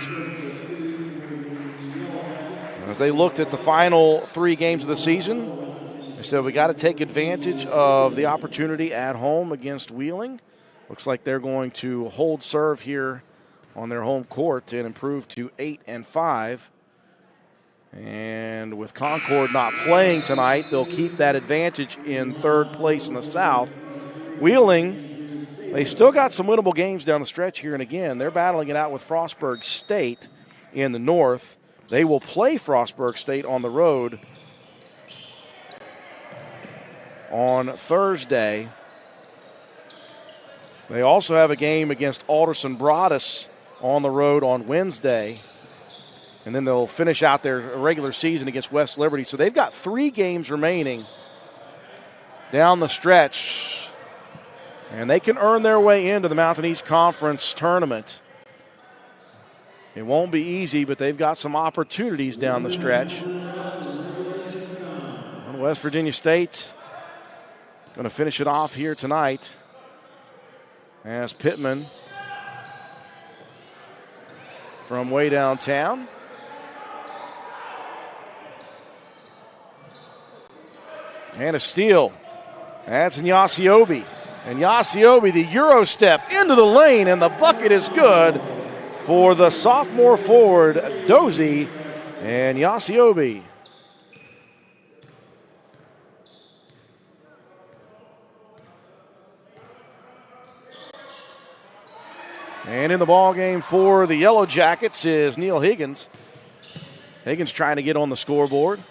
as they looked at the final 3 games of the season, they said we got to take advantage of the opportunity at home against Wheeling. Looks like they're going to hold serve here on their home court and improve to 8-5. And with Concord not playing tonight, they'll keep that advantage in third place in the South. Wheeling, they still got some winnable games down the stretch here, and again, they're battling it out with Frostburg State in the North. They will play Frostburg State on the road on Thursday. They also have a game against Alderson Broadus on the road on Wednesday. And then they'll finish out their regular season against West Liberty. So they've got 3 games remaining down the stretch. And they can earn their way into the Mountain East Conference tournament. It won't be easy, but they've got some opportunities down the stretch. And West Virginia State going to finish it off here tonight as Pittman from way downtown. And a steal. That's Yasiobi. And Yasiobi, the Euro step into the lane, and the bucket is good for the sophomore forward, Dozie and Yasiobi. And in the ball game for the Yellowjackets is Neil Higgins. Higgins trying to get on the scoreboard.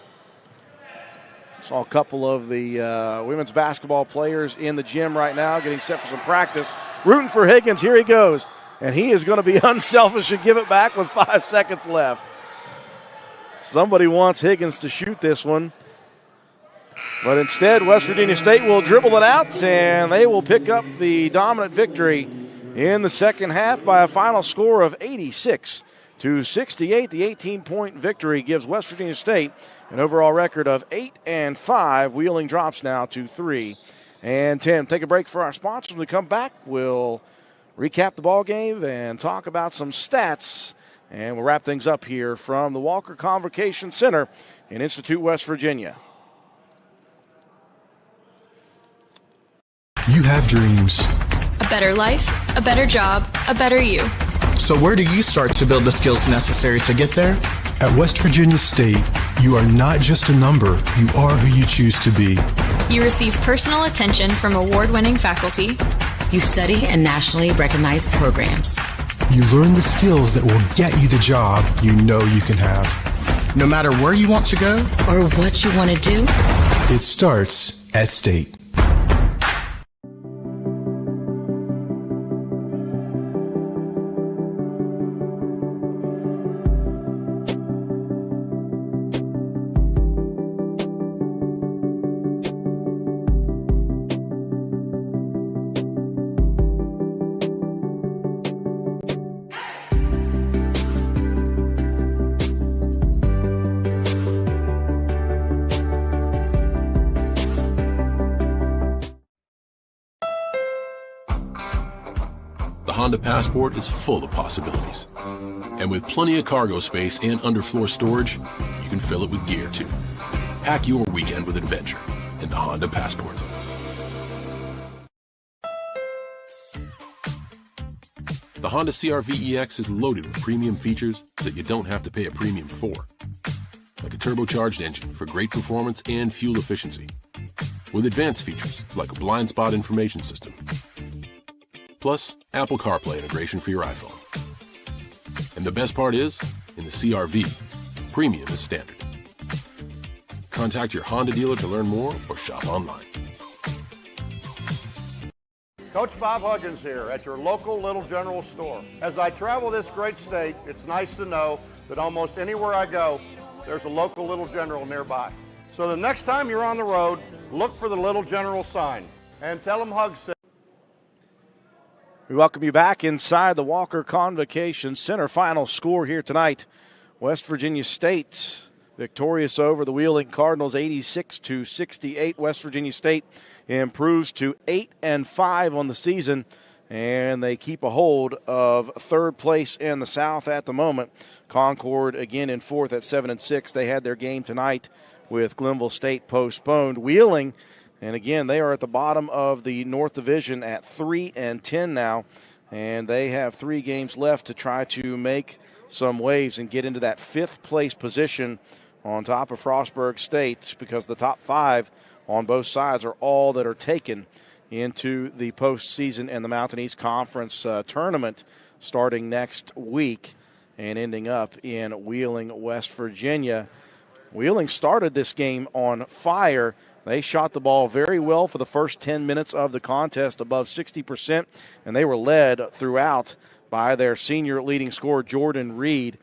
Saw a couple of the women's basketball players in the gym right now getting set for some practice. Rooting for Higgins. Here he goes. And he is going to be unselfish and give it back with 5 seconds left. Somebody wants Higgins to shoot this one. But instead, West Virginia State will dribble it out, and they will pick up the dominant victory in the second half by a final score of 86-68. The 18-point victory gives West Virginia State an overall record of 8-5. Wheeling drops now to 3-10. Take a break for our sponsors. When we come back, we'll recap the ball game and talk about some stats. And we'll wrap things up here from the Walker Convocation Center in Institute, West Virginia. You have dreams. better life, a better job, a better you. So where do you start to build the skills necessary to get there? At West Virginia State, you are not just a number, you are who you choose to be. You receive personal attention from award-winning faculty. You study in nationally recognized programs. You learn the skills that will get you the job you know you can have. No matter where you want to go or what you want to do, it starts at State. The Honda Passport is full of possibilities. And with plenty of cargo space and underfloor storage, you can fill it with gear too. Pack your weekend with adventure in the Honda Passport. The Honda CR-V EX is loaded with premium features that you don't have to pay a premium for. Like a turbocharged engine for great performance and fuel efficiency. With advanced features like a blind spot information system. Plus, Apple CarPlay integration for your iPhone. And the best part is, in the CR-V, premium is standard. Contact your Honda dealer to learn more or shop online. Coach Bob Huggins here at your local Little General store. As I travel this great state, it's nice to know that almost anywhere I go, there's a local Little General nearby. So the next time you're on the road, look for the Little General sign and tell them Hugs said. We welcome you back inside the Walker Convocation Center. Final score here tonight. West Virginia State victorious over the Wheeling Cardinals 86-68. West Virginia State improves to 8-5 on the season, and they keep a hold of third place in the South at the moment. Concord again in fourth at 7-6. They had their game tonight with Glenville State postponed. Wheeling, and again, they are at the bottom of the North Division at 3-10 now, and they have 3 games left to try to make some waves and get into that fifth place position on top of Frostburg State, because the top 5 on both sides are all that are taken into the postseason and the Mountain East Conference tournament starting next week and ending up in Wheeling, West Virginia. Wheeling started this game on fire. They shot the ball very well for the first 10 minutes of the contest, above 60%, and they were led throughout by their senior leading scorer, Jordan Reed.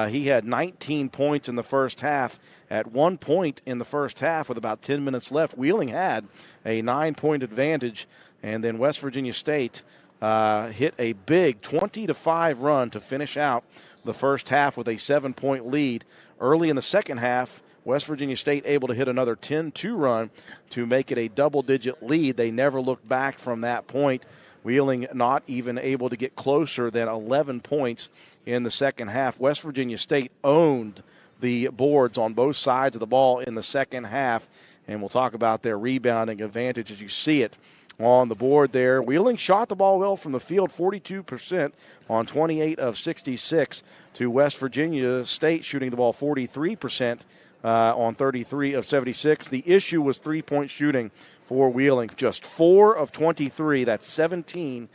He had 19 points in the first half. At 1 point in the first half with about 10 minutes left, Wheeling had a 9-point advantage, and then West Virginia State hit a big 20-5 run to finish out the first half with a 7-point lead. Early in the second half, West Virginia State able to hit another 10-2 run to make it a double-digit lead. They never looked back from that point. Wheeling not even able to get closer than 11 points in the second half. West Virginia State owned the boards on both sides of the ball in the second half, and we'll talk about their rebounding advantage as you see it on the board there. Wheeling shot the ball well from the field, 42% on 28 of 66, to West Virginia State shooting the ball 43% on 33 of 76. The issue was three-point shooting for Wheeling, just 4 of 23. That's 17%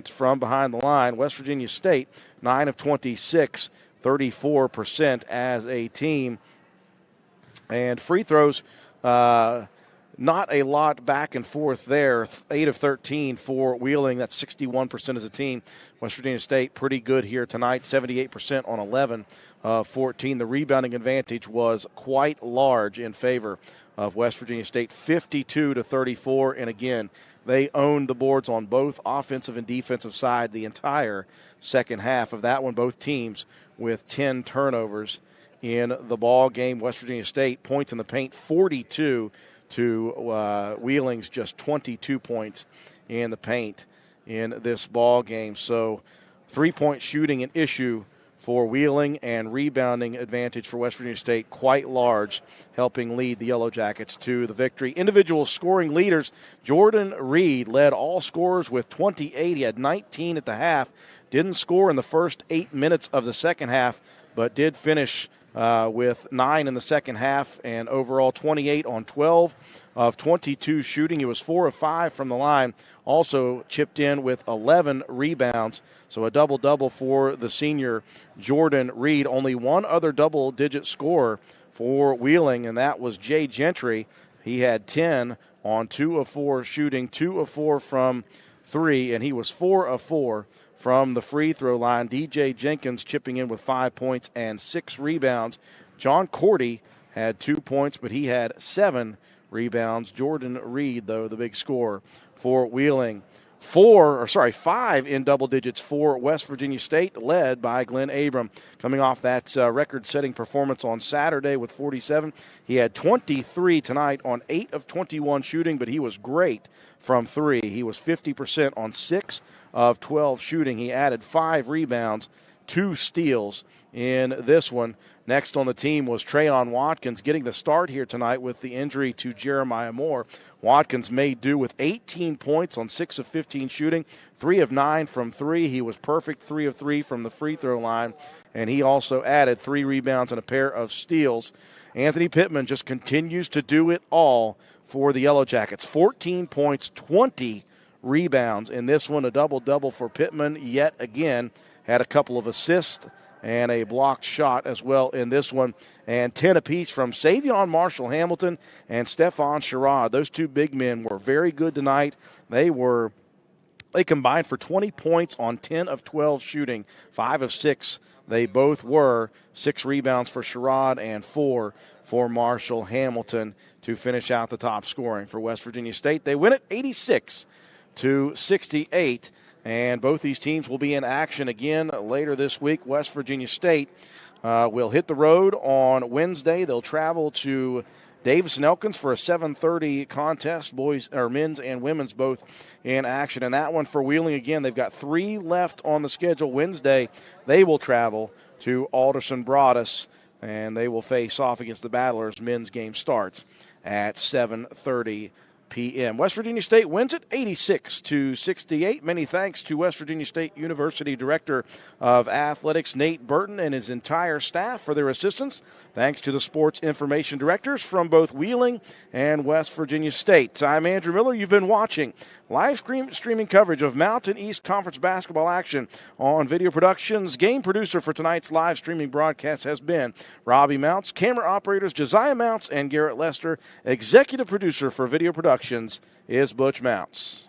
from behind the line. West Virginia State, 9 of 26, 34% as a team. And free throws, not a lot back and forth there. 8 of 13 for Wheeling. That's 61% as a team. West Virginia State pretty good here tonight, 78% on 11 of 14. The rebounding advantage was quite large in favor of West Virginia State, 52-34. And again, they owned the boards on both offensive and defensive side the entire second half of that one. Both teams with 10 turnovers in the ball game. West Virginia State points in the paint, 42 to Wheeling's just 22 points in the paint in this ball game. So 3-point shooting an issue for Wheeling, and rebounding advantage for West Virginia State quite large, helping lead the Yellowjackets to the victory. Individual scoring leaders, Jordan Reed led all scorers with 28. He had 19 at the half. Didn't score in the first 8 minutes of the second half, but did finish with 9 in the second half, and overall 28 on 12 of 22 shooting. He was 4 of 5 from the line. Also chipped in with 11 rebounds, so a double-double for the senior Jordan Reed. Only one other double-digit scorer for Wheeling, and that was Jay Gentry. He had 10 on 2 of 4 shooting, 2 of 4 from 3, and he was 4 of 4 from the free throw line. DJ Jenkins chipping in with 5 points and 6 rebounds. John Cordy had 2 points, but he had 7 rebounds. Jordan Reed, though, the big scorer for Wheeling. 5 in double digits for West Virginia State, led by Glenn Abram, coming off that record-setting performance on Saturday with 47. He had 23 tonight on 8 of 21 shooting, but he was great from 3. He was 50% on 6 of 12 shooting. He added 5 rebounds, 2 steals in this one. Next on the team was Trayon Watkins, getting the start here tonight with the injury to Jeremiah Moore. Watkins made do with 18 points on 6 of 15 shooting, 3 of 9 from 3. He was perfect, 3 of 3 from the free throw line, and he also added 3 rebounds and a pair of steals. Anthony Pittman just continues to do it all for the Yellowjackets. 14 points, 20 rebounds in this one, a double-double for Pittman yet again. Had a couple of assists and a blocked shot as well in this one, and 10 apiece from Savion Marshall Hamilton and Stephon Sherrod. Those two big men were very good tonight. They combined for 20 points on 10 of 12 shooting, 5 of 6 they both were. 6 rebounds for Sherrod and 4 for Marshall Hamilton to finish out the top scoring for West Virginia State. They win it 86-68. And both these teams will be in action again later this week. West Virginia State will hit the road on Wednesday. They'll travel to Davis and Elkins for a 7:30 contest. Men's and women's both in action. And that one for Wheeling, again, they've got 3 left on the schedule. Wednesday, they will travel to Alderson Broaddus, and they will face off against the Battlers. Men's game starts at 7:30 p.m. West Virginia State wins it 86-68. Many thanks to West Virginia State University Director of Athletics Nate Burton and his entire staff for their assistance. Thanks to the sports information directors from both Wheeling and West Virginia State. I'm Andrew Miller. You've been watching live streaming coverage of Mountain East Conference basketball action on Video Productions. Game producer for tonight's live streaming broadcast has been Robbie Mounts. Camera operators Josiah Mounts and Garrett Lester. Executive producer for Video Productions is Butch Mounts.